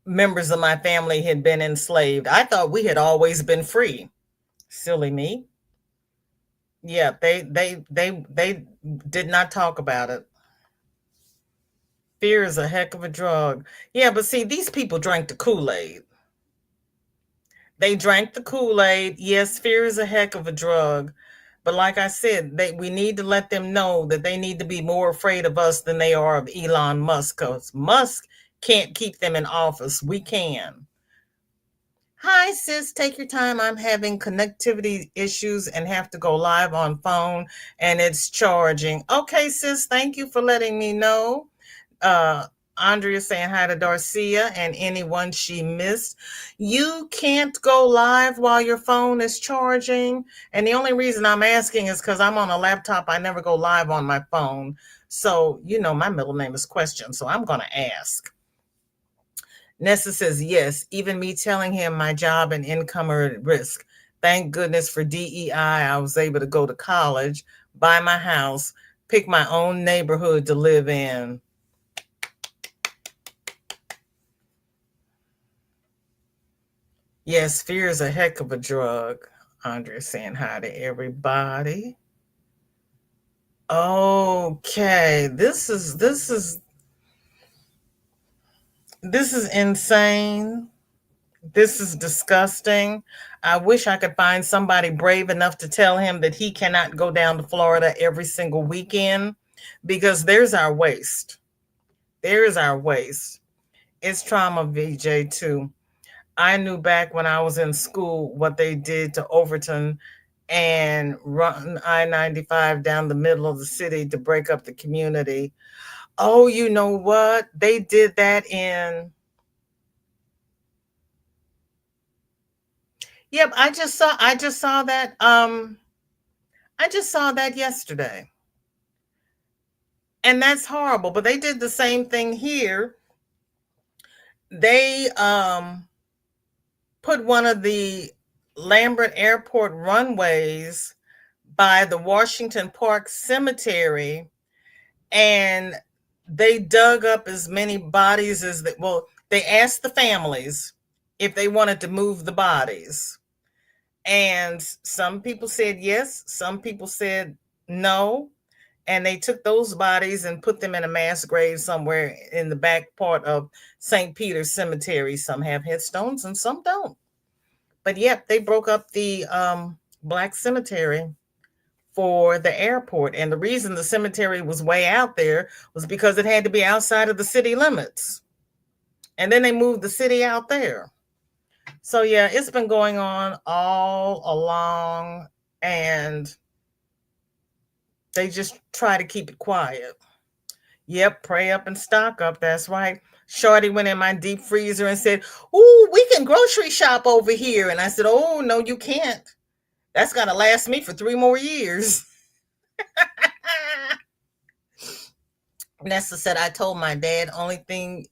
members of my family had been enslaved. I thought we had always been free. Silly me. Yeah, they did not talk about it. Fear is a heck of a drug. Yeah, but see, these people drank the Kool-Aid. They drank the Kool-Aid. Yes, fear is a heck of a drug. But like I said, we need to let them know that they need to be more afraid of us than they are of Elon Musk, because Musk can't keep them in office. We can. Hi, sis. Take your time. I'm having connectivity issues and have to go live on phone, and it's charging. Okay, sis. Thank you for letting me know. Andrea saying hi to Darcia and anyone she missed. You can't go live while your phone is charging. And the only reason I'm asking is because I'm on a laptop. I never go live on my phone. So, my middle name is Question. So I'm going to ask. Nessa says, yes, even me telling him my job and income are at risk. Thank goodness for DEI. I was able to go to college, buy my house, pick my own neighborhood to live in. Yes, fear is a heck of a drug. Andrea saying hi to everybody. Okay, this is insane. This is disgusting. I wish I could find somebody brave enough to tell him that he cannot go down to Florida every single weekend, because there's our waste. There's our waste. It's trauma, VJ, too. I knew back when I was in school what they did to Overton and run I-95 down the middle of the city to break up the community. Oh, you know what? They did that in. Yep, I just saw that I just saw that yesterday. And that's horrible, but they did the same thing here. They put one of the Lambert Airport runways by the Washington Park Cemetery, and they dug up as many bodies as they asked the families if they wanted to move the bodies. And some people said yes, some people said no. And they took those bodies and put them in a mass grave somewhere in the back part of St. Peter's Cemetery. Some have headstones and some don't. But yep, they broke up the Black Cemetery for the airport. And the reason the cemetery was way out there was because it had to be outside of the city limits. And then they moved the city out there. So yeah, it's been going on all along, and they just try to keep it quiet. Yep, pray up and stock up. That's right. Shorty went in my deep freezer and said, "Ooh, we can grocery shop over here." And I said, "Oh, no, you can't. That's going to last me for 3 more years." Nessa said, I told my dad, only thing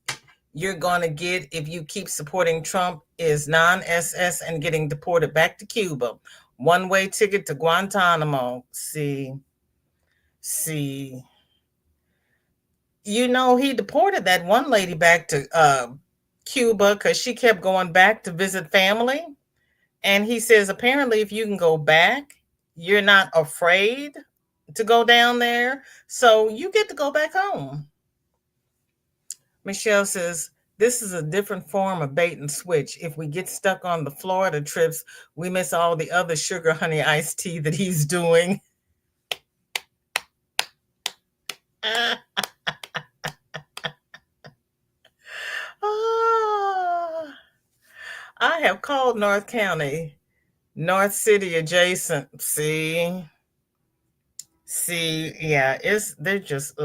you're going to get if you keep supporting Trump is non-SS and getting deported back to Cuba. One-way ticket to Guantanamo. See. He deported that one lady back to Cuba because she kept going back to visit family. And he says, apparently, if you can go back, you're not afraid to go down there. So you get to go back home. Michelle says, this is a different form of bait and switch. If we get stuck on the Florida trips, we miss all the other sugar honey iced tea that he's doing. I have called North County, North City adjacent. Yeah, they're just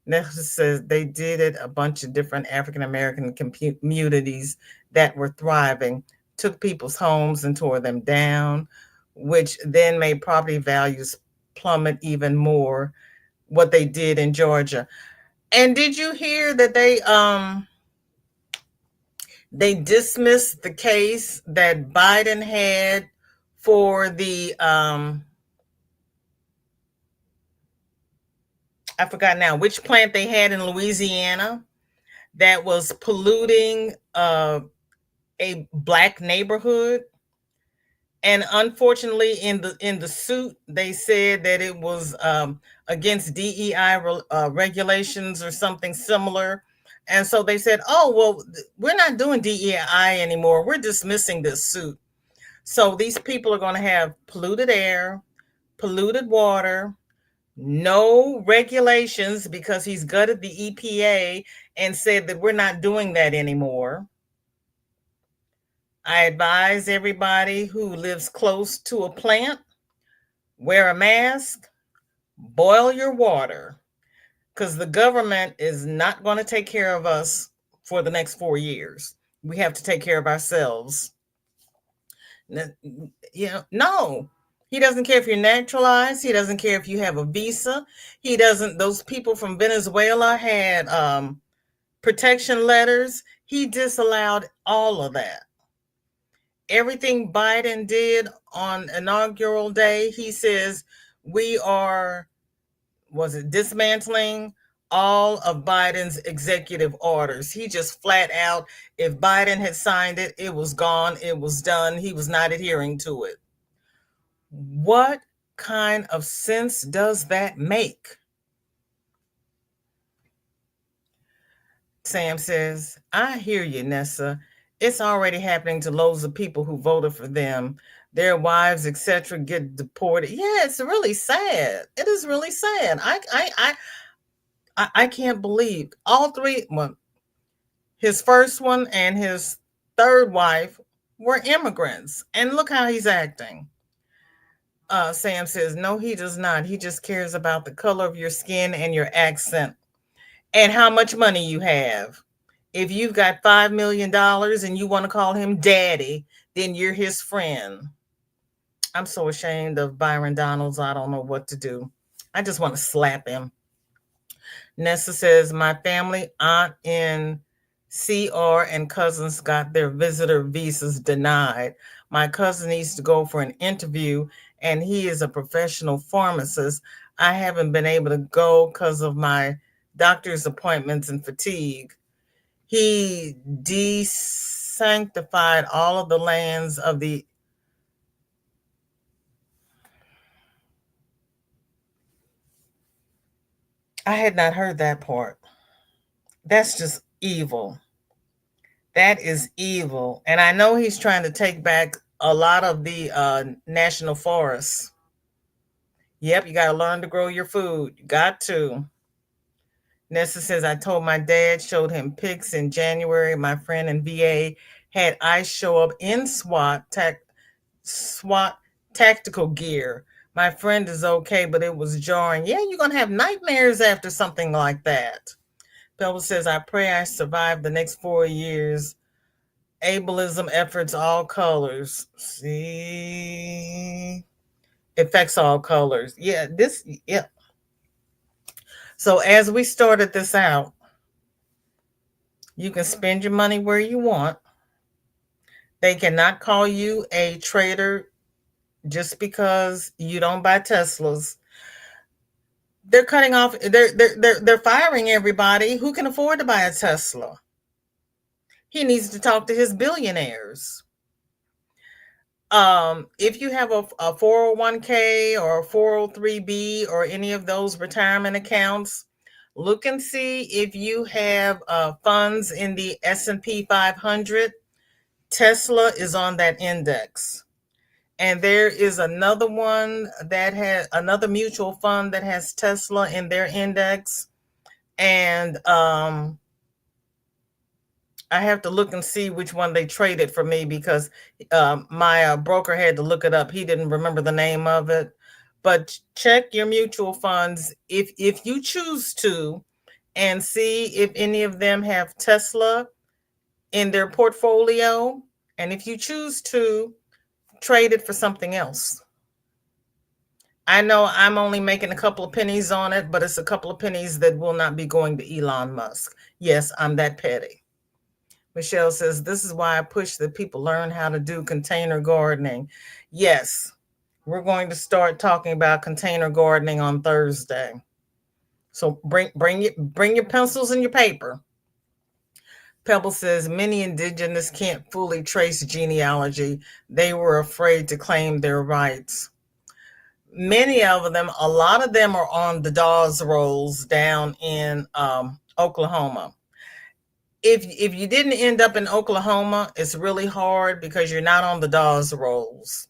Next says they did it a bunch of different African American communities that were thriving, took people's homes and tore them down, which then made property values plummet even more. What they did in Georgia. And did you hear that they dismissed the case that Biden had for the I forgot now which plant they had in Louisiana that was polluting a black neighborhood. And unfortunately, in the suit, they said that it was against DEI regulations or something similar. And so they said, "Oh, well, we're not doing DEI anymore. We're dismissing this suit." So these people are going to have polluted air, polluted water, no regulations because he's gutted the EPA and said that we're not doing that anymore. I advise everybody who lives close to a plant, wear a mask, boil your water, because the government is not going to take care of us for the next 4 years. We have to take care of ourselves. No, he doesn't care if you're naturalized. He doesn't care if you have a visa. He doesn't. Those people from Venezuela had protection letters. He disallowed all of that. Everything Biden did on inaugural day, he says we are, dismantling all of Biden's executive orders. He just flat out, if Biden had signed it, it was gone, it was done. He was not adhering to it. What kind of sense does that make? Sam says, I hear you, Nessa. It's already happening to loads of people who voted for them. Their wives, etc., get deported. Yeah, it's really sad. It is really sad. I can't believe all three. Well, his first one and his third wife were immigrants, and look how he's acting. Sam says, no, he does not. He just cares about the color of your skin and your accent and how much money you have. If you've got $5 million and you want to call him daddy, then you're his friend. I'm so ashamed of Byron Donalds. I don't know what to do. I just want to slap him. Nessa says, my family, aunt in CR and cousins got their visitor visas denied. My cousin needs to go for an interview, and he is a professional pharmacist. I haven't been able to go because of my doctor's appointments and fatigue. He desanctified all of the lands of the I had not heard that part. That's just evil. That is evil. And I know he's trying to take back a lot of the national forests. Yep, you got to learn to grow your food. You got to. Nessa says, I told my dad, showed him pics in January. My friend in VA had ICE show up in SWAT tactical gear. My friend is okay, but it was jarring. Yeah, you're going to have nightmares after something like that. Pebble says, I pray I survive the next 4 years. Ableism efforts all colors. See? Affects all colors. Yeah. So as we started this out, you can spend your money where you want. They cannot call you a traitor just because you don't buy Teslas. They're cutting off, they're firing everybody who can afford to buy a Tesla. He needs to talk to his billionaires. If you have a 401k or a 403b or any of those retirement accounts, look and see if you have funds in the S&P 500. Tesla is on that index. And there is another one that has another mutual fund that has Tesla in their index. And I have to look and see which one they traded for me because my broker had to look it up. He didn't remember the name of it. But check your mutual funds if you choose to, and see if any of them have Tesla in their portfolio. And if you choose to, trade it for something else. I know I'm only making a couple of pennies on it, but it's a couple of pennies that will not be going to Elon Musk. Yes, I'm that petty. Michelle says, this is why I push that people learn how to do container gardening. Yes, we're going to start talking about container gardening on Thursday. So bring your pencils and your paper. Pebble says many indigenous can't fully trace genealogy. They were afraid to claim their rights. Many of them, a lot of them are on the Dawes rolls down in Oklahoma. If you didn't end up in Oklahoma, it's really hard because you're not on the Dawes rolls.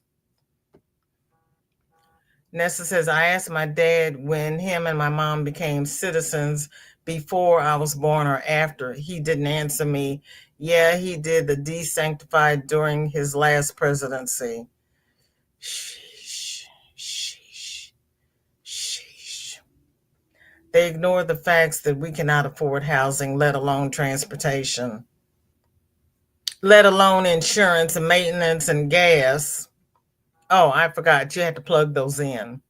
Nessa says, I asked my dad when him and my mom became citizens before I was born or after. He didn't answer me. Yeah, he did the desanctified during his last presidency. Sheesh, sheesh, sheesh. They ignore the facts that we cannot afford housing, let alone transportation, let alone insurance and maintenance and gas. Oh, I forgot. You had to plug those in.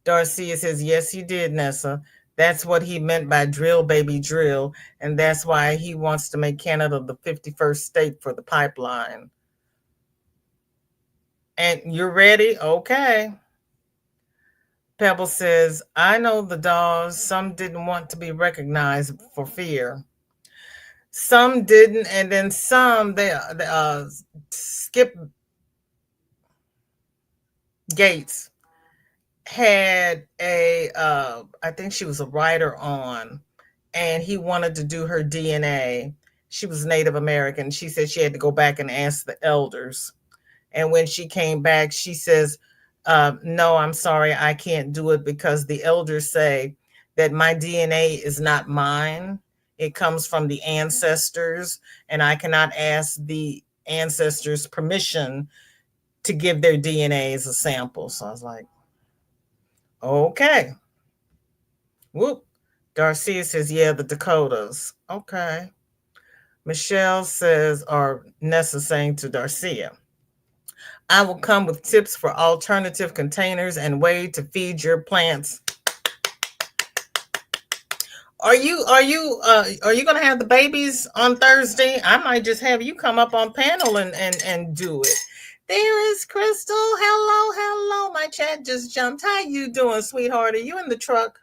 Darcia says, yes, he did, Nessa. That's what he meant by drill, baby, drill. And that's why he wants to make Canada the 51st state for the pipeline. And you're ready? Okay. Pebble says, I know the Dawes. Some didn't want to be recognized for fear. Some didn't. And then some, they Skip Gates had I think she was a writer on, and he wanted to do her DNA. She was Native American. She said she had to go back and ask the elders. And when she came back, she says, no, I'm sorry, I can't do it because the elders say that my DNA is not mine. It comes from the ancestors, and I cannot ask the ancestors permission to give their DNA as a sample. So I was like, okay. Whoop. Darcia says, yeah, the Dakotas. Okay. Michelle says, or Nessa saying to Darcia, I will come with tips for alternative containers and way to feed your plants. Are you going to have the babies on Thursday? I might just have you come up on panel and do it. There is Crystal. Hello. My chat just jumped. How you doing, sweetheart? Are you in the truck?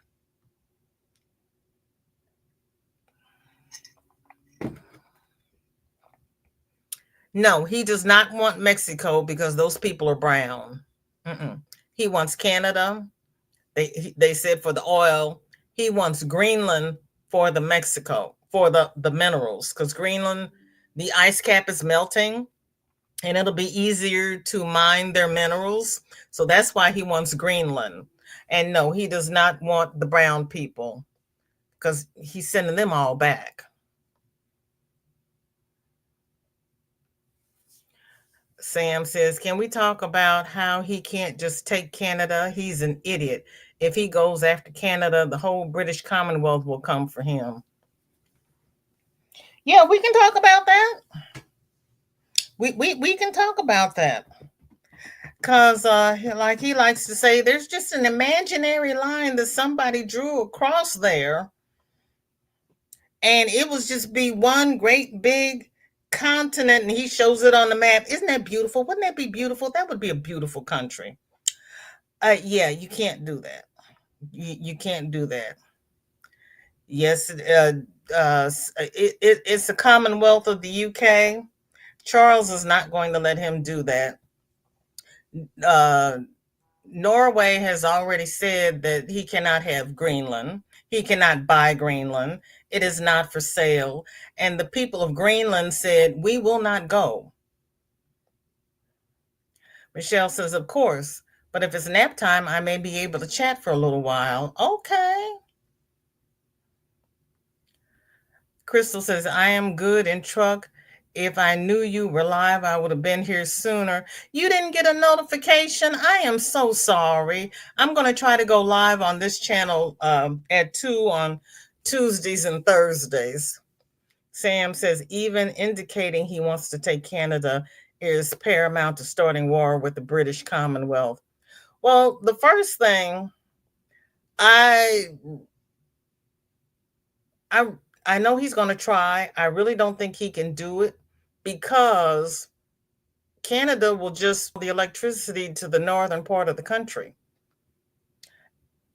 No, he does not want Mexico because those people are brown. Mm-mm. He wants Canada. They said for the oil. He wants Greenland for the Mexico, for the minerals, because Greenland, the ice cap is melting and it'll be easier to mine their minerals. So that's why he wants Greenland. And no, he does not want the brown people because he's sending them all back. Sam says, can we talk about how he can't just take Canada? He's an idiot. If he goes after Canada, the whole British Commonwealth will come for him. Yeah, we can talk about that. We can talk about that. Because like he likes to say, there's just an imaginary line that somebody drew across there. And it was just be one great big continent, and he shows it on the map. Isn't that beautiful? Wouldn't that be beautiful? That would be a beautiful country. Yeah, you can't do that. You can't do that. Yes, it's the Commonwealth of the UK. Charles is not going to let him do that. Norway has already said that he cannot have Greenland. He cannot buy Greenland. It is not for sale. And the people of Greenland said, we will not go. Michelle says, of course, but if it's nap time, I may be able to chat for a little while. Okay. Crystal says, I am good in truck. If I knew you were live, I would have been here sooner. You didn't get a notification? I am so sorry. I'm going to try to go live on this channel at 2 on Tuesdays and Thursdays. Sam says, even indicating he wants to take Canada is paramount to starting war with the British Commonwealth. Well, the first thing I I I know he's going to try. I really don't think he can do it because Canada will just the electricity to the northern part of the country.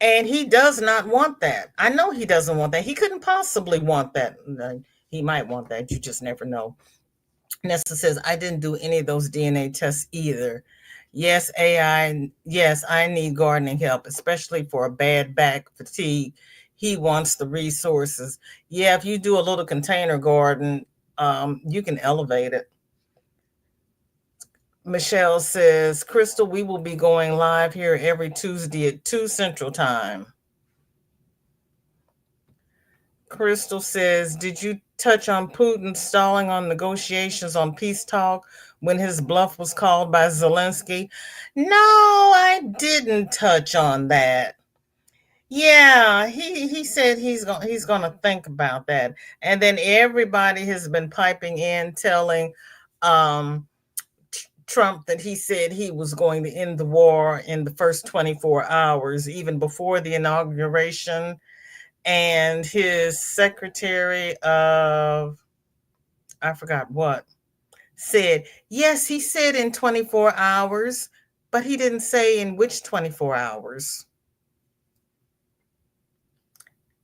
And he does not want that. I know he doesn't want that. He couldn't possibly want that. He might want that. You just never know. Nessa says, I didn't do any of those DNA tests either. Yes, AI. Yes, I need gardening help, especially for a bad back fatigue. He wants the resources. Yeah, if you do a little container garden, you can elevate it. Michelle says, Crystal, we will be going live here every Tuesday at 2 Central Time. Crystal says, did you touch on Putin stalling on negotiations on peace talk when his bluff was called by Zelensky? No, I didn't touch on that. Yeah, he said he's going to think about that. And then everybody has been piping in telling Trump that he said he was going to end the war in the first 24 hours, even before the inauguration. And his secretary of, I forgot what, said, yes, he said in 24 hours, but he didn't say in which 24 hours.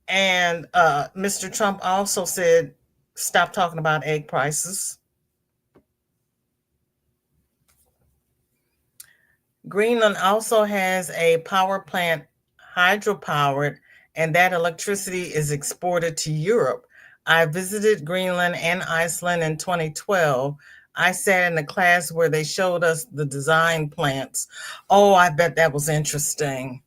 And Mr. Trump also said, stop talking about egg prices. Greenland also has a power plant, hydropowered, and that electricity is exported to Europe. I visited Greenland and Iceland in 2012. I sat in a class where they showed us the design plants. Oh, I bet that was interesting.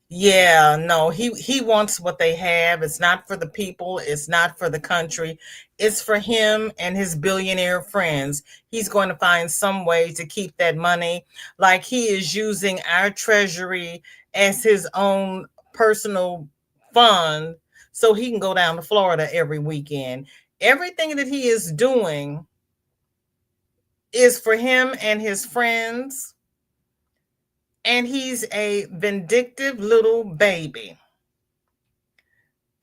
Yeah, no, he wants what they have. It's not for the people, it's not for the country. It's for him and his billionaire friends. He's going to find some way to keep that money, like he is using our treasury as his own personal fund so he can go down to Florida every weekend. Everything that he is doing is for him and his friends. And he's a vindictive little baby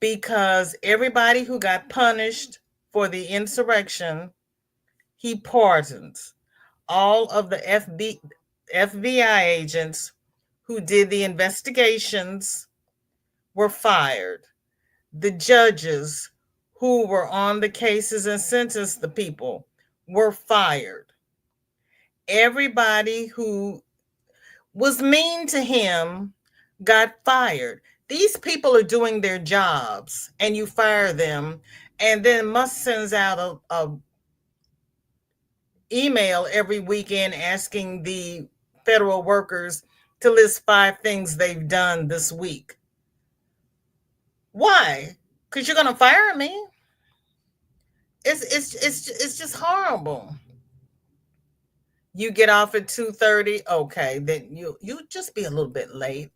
because everybody who got punished for the insurrection, he pardons. All of the FBI agents who did the investigations were fired. The judges who were on the cases and sentenced the people were fired. Everybody who was mean to him got fired. These people are doing their jobs and you fire them, and then Musk sends out a email every weekend asking the federal workers to list 5 things they've done this week. Why? Because you're going to fire me. It's just horrible. You get off at 2:30, okay, then you just be a little bit late.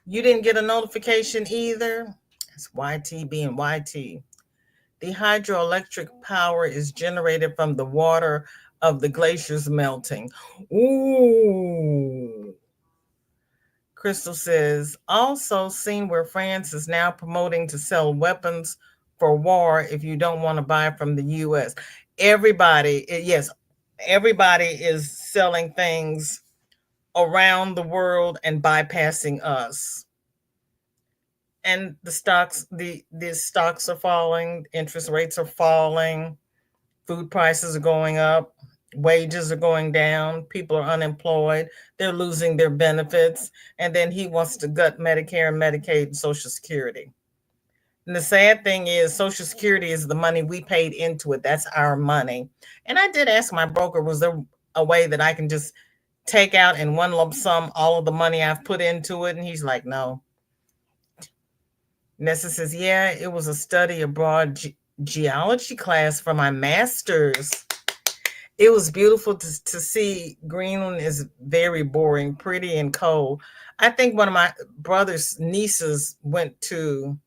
You didn't get a notification either. It's YT being YT. The hydroelectric power is generated from the water of the glaciers melting. Ooh. Crystal says, also seen where France is now promoting to sell weapons for war if you don't want to buy from the U.S. Everybody, yes, everybody is selling things around the world and bypassing us. And the stocks are falling, interest rates are falling, food prices are going up, wages are going down, people are unemployed, they're losing their benefits, and then he wants to gut Medicare and Medicaid and Social Security. And the sad thing is Social Security is the money we paid into it. That's our money. And I did ask my broker, was there a way that I can just take out in one lump sum all of the money I've put into it? And he's like, no. Nessa says, yeah, it was a study abroad, geology class for my master's. It was beautiful to see. Greenland is very boring, pretty, and cold. I think one of my brother's nieces went to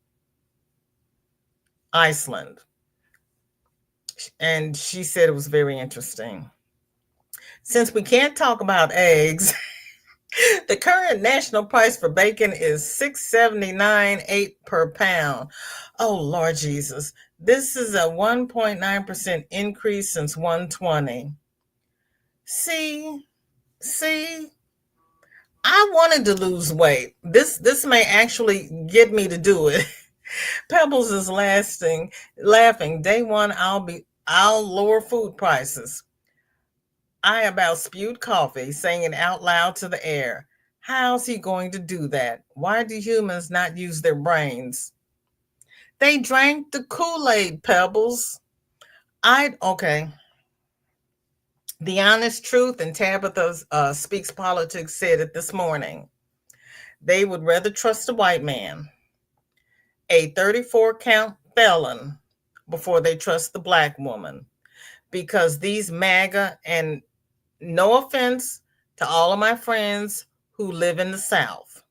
Iceland, and she said it was very interesting. Since we can't talk about eggs, the current national price for bacon is 6.79 per pound. Oh Lord Jesus. This is a 1.9% increase since 120. See, I wanted to lose weight. This may actually get me to do it. Pebbles is laughing. Day one, I'll lower food prices. I about spewed coffee, saying it out loud to the air. How's he going to do that? Why do humans not use their brains? They drank the Kool-Aid, Pebbles. Okay. The Honest Truth and Tabitha Speaks Politics said it this morning. They would rather trust a white man, a 34-count felon, before they trust the black woman. Because these MAGA, and no offense to all of my friends who live in the South,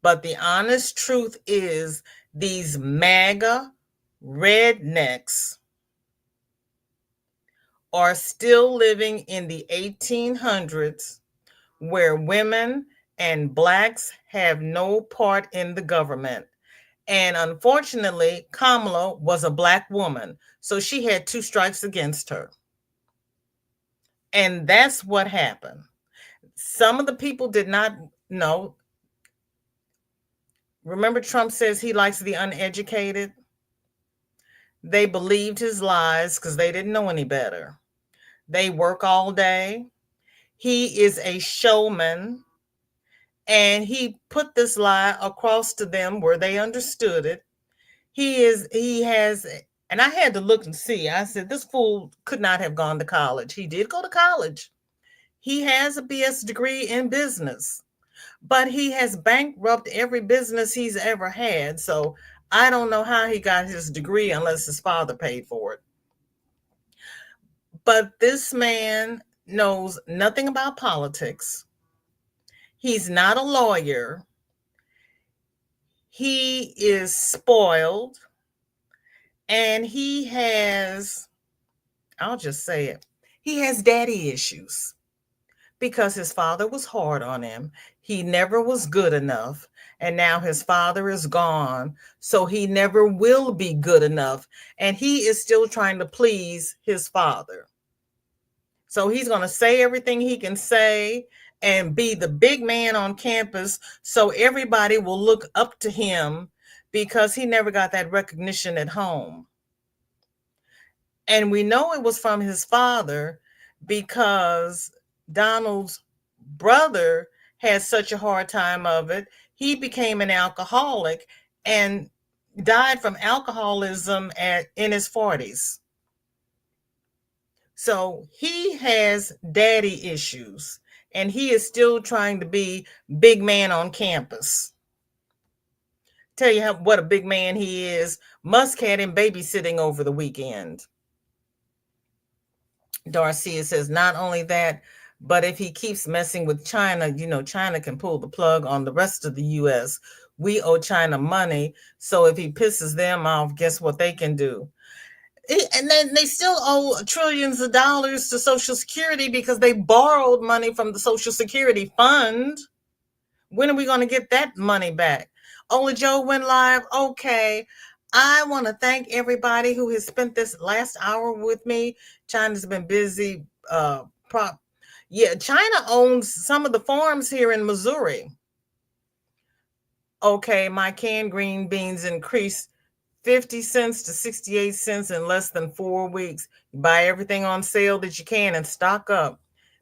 but the honest truth is these MAGA rednecks are still living in the 1800s, where women and blacks have no part in the government. And unfortunately, Kamala was a black woman, so she had 2 strikes against her. And that's what happened. Some of the people did not know. Remember, Trump says he likes the uneducated? They believed his lies because they didn't know any better. They work all day. He is a showman. And he put this lie across to them where they understood it. He has, and I had to look and see. I said, this fool could not have gone to college. He did go to college. He has a BS degree in business, but he has bankrupted every business he's ever had. So I don't know how he got his degree unless his father paid for it. But this man knows nothing about politics. He's not a lawyer. He is spoiled. And he has, I'll just say it, he has daddy issues because his father was hard on him. He never was good enough. And now his father is gone. So he never will be good enough. And he is still trying to please his father. So he's going to say everything he can say and be the big man on campus so everybody will look up to him because he never got that recognition at home. And we know it was from his father because Donald's brother had such a hard time of it. He became an alcoholic and died from alcoholism in his 40s. So he has daddy issues and he is still trying to be big man on campus. Tell you what a big man he is. Musk had him babysitting over the weekend. Darcia says, not only that, but if he keeps messing with China, China can pull the plug on the rest of the U.S. We owe China money. So if he pisses them off, guess what they can do? And then they still owe trillions of dollars to Social Security because they borrowed money from the Social Security fund. When are we going to get that money back? Only Joe went live. Okay. I want to thank everybody who has spent this last hour with me. China's been busy. China owns some of the farms here in Missouri. Okay, my canned green beans increased 50 cents to 68 cents in less than 4 weeks. You buy everything on sale that you can and stock up.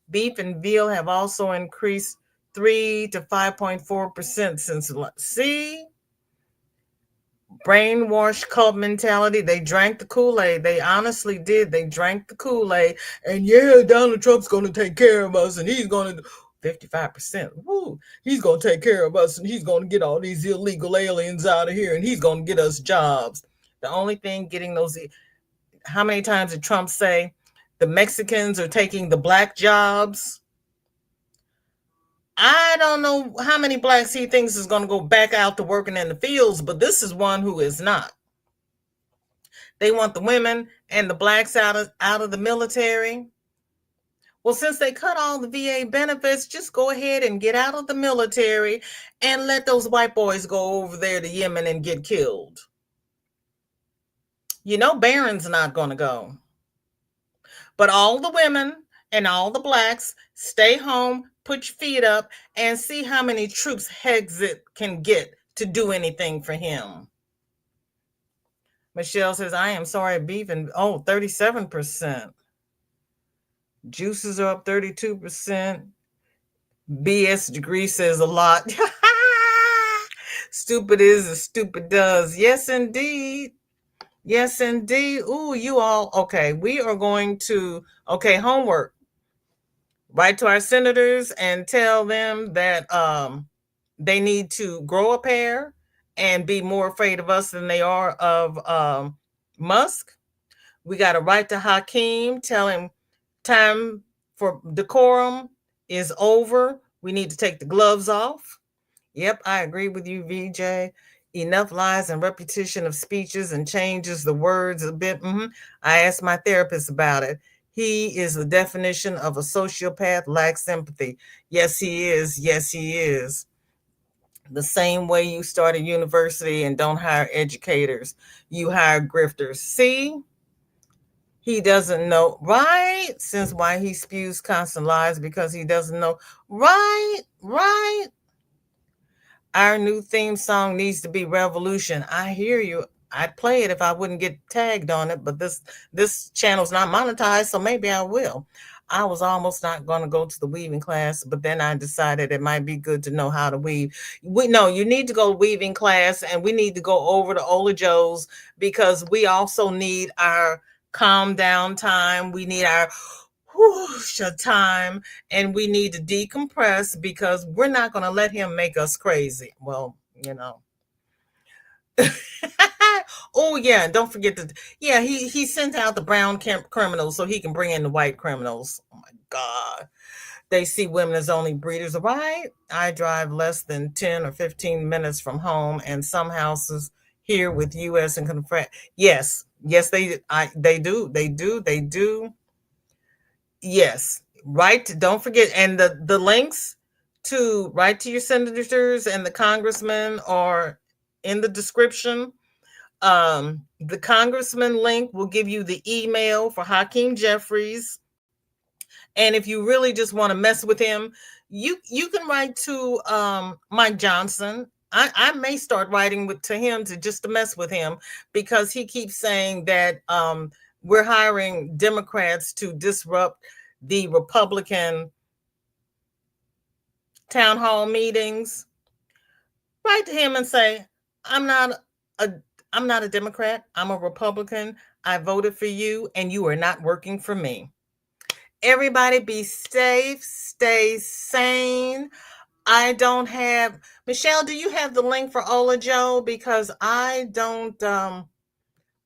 Beef and veal have also increased 3 to 5.4% since. See? Brainwashed cult mentality. They drank the Kool-Aid. They honestly did. They drank the Kool-Aid. And yeah, Donald Trump's going to take care of us and he's going to 55%. Woo, he's going to take care of us and he's going to get all these illegal aliens out of here and he's going to get us jobs. The only thing getting those, how many times did Trump say the Mexicans are taking the black jobs? I don't know how many blacks he thinks is going to go back out to working in the fields, but this is one who is not. They want the women and the blacks out of the military. Well, since they cut all the VA benefits, just go ahead and get out of the military and let those white boys go over there to Yemen and get killed. You know, Barron's not going to go. But all the women and all the blacks, stay home, put your feet up, and see how many troops Hexit can get to do anything for him. Michelle says, I am sorry, beef and 37%. Juices are up 32%. BS degree says a lot. Stupid is as stupid does. Yes, indeed. Yes, indeed. Ooh, you all. Okay, we are going to, homework. Write to our senators and tell them that they need to grow a pair and be more afraid of us than they are of Musk. We got to write to Hakeem, tell him time for decorum is over. We need to take the gloves off. Yep, I agree with you, VJ. Enough lies and repetition of speeches and changes the words a bit. I asked my therapist about it. He is the definition of a sociopath, lacks sympathy. Yes, he is. Yes, he is. The same way you start a university and don't hire educators, you hire grifters. See? He doesn't know, right? Since why he spews constant lies because he doesn't know. Right. Our new theme song needs to be Revolution. I hear you. I'd play it if I wouldn't get tagged on it, but this channel's not monetized, so maybe I will. I was almost not going to go to the weaving class, but then I decided it might be good to know how to weave. You need to go to weaving class, and we need to go over to Ola Joe's because we also need our calm down time. We need our time, and we need to decompress because we're not going to let him make us crazy. Well, oh yeah, don't forget he sent out the brown criminals so he can bring in the white criminals. Oh my God. They see women as only breeders. Right? I drive less than 10 or 15 minutes from home, and some houses here with US and confront. Yes, they do. Yes, right. Don't forget, and the links to write to your senators and the congressmen are in the description. The congressman link will give you the email for Hakeem Jeffries, and if you really just want to mess with him, you can write to Mike Johnson. I may start writing to him to mess with him because he keeps saying that we're hiring Democrats to disrupt the Republican town hall meetings. Write to him and say, I'm not a Democrat. I'm a Republican. I voted for you, and you are not working for me. Everybody be safe, stay sane. I don't have, Michelle, do you have the link for Ola Joe? Because I don't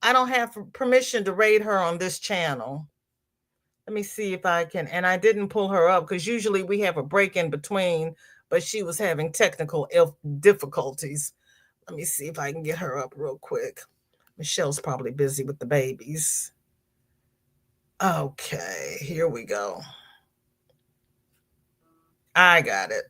have permission to raid her on this channel. Let me see if I can, and I didn't pull her up because usually we have a break in between, but she was having technical difficulties. Let me see if I can get her up real quick. Michelle's probably busy with the babies. Okay, here we go. I got it.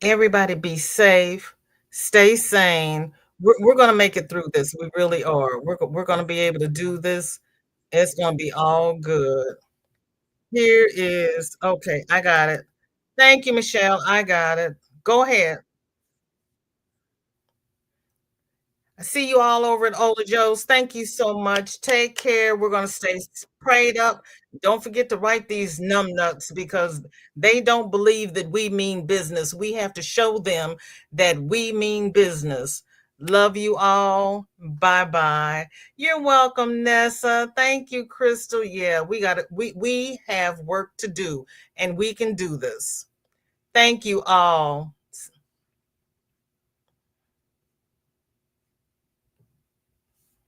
Everybody be safe, stay sane. We're going to make it through this. We really are. We're going to be able to do this. It's going to be all good. Here is, okay, I got it. Thank you, Michelle. I got it. Go ahead. I see you all over at Ola Joe's. Thank you so much. Take care. We're going to stay prayed up. Don't forget to write these numbnuts because they don't believe that we mean business. We have to show them that we mean business. Love you all. Bye-bye. You're welcome, Nessa. Thank you, Crystal. Yeah, we have work to do, and we can do this. Thank you all.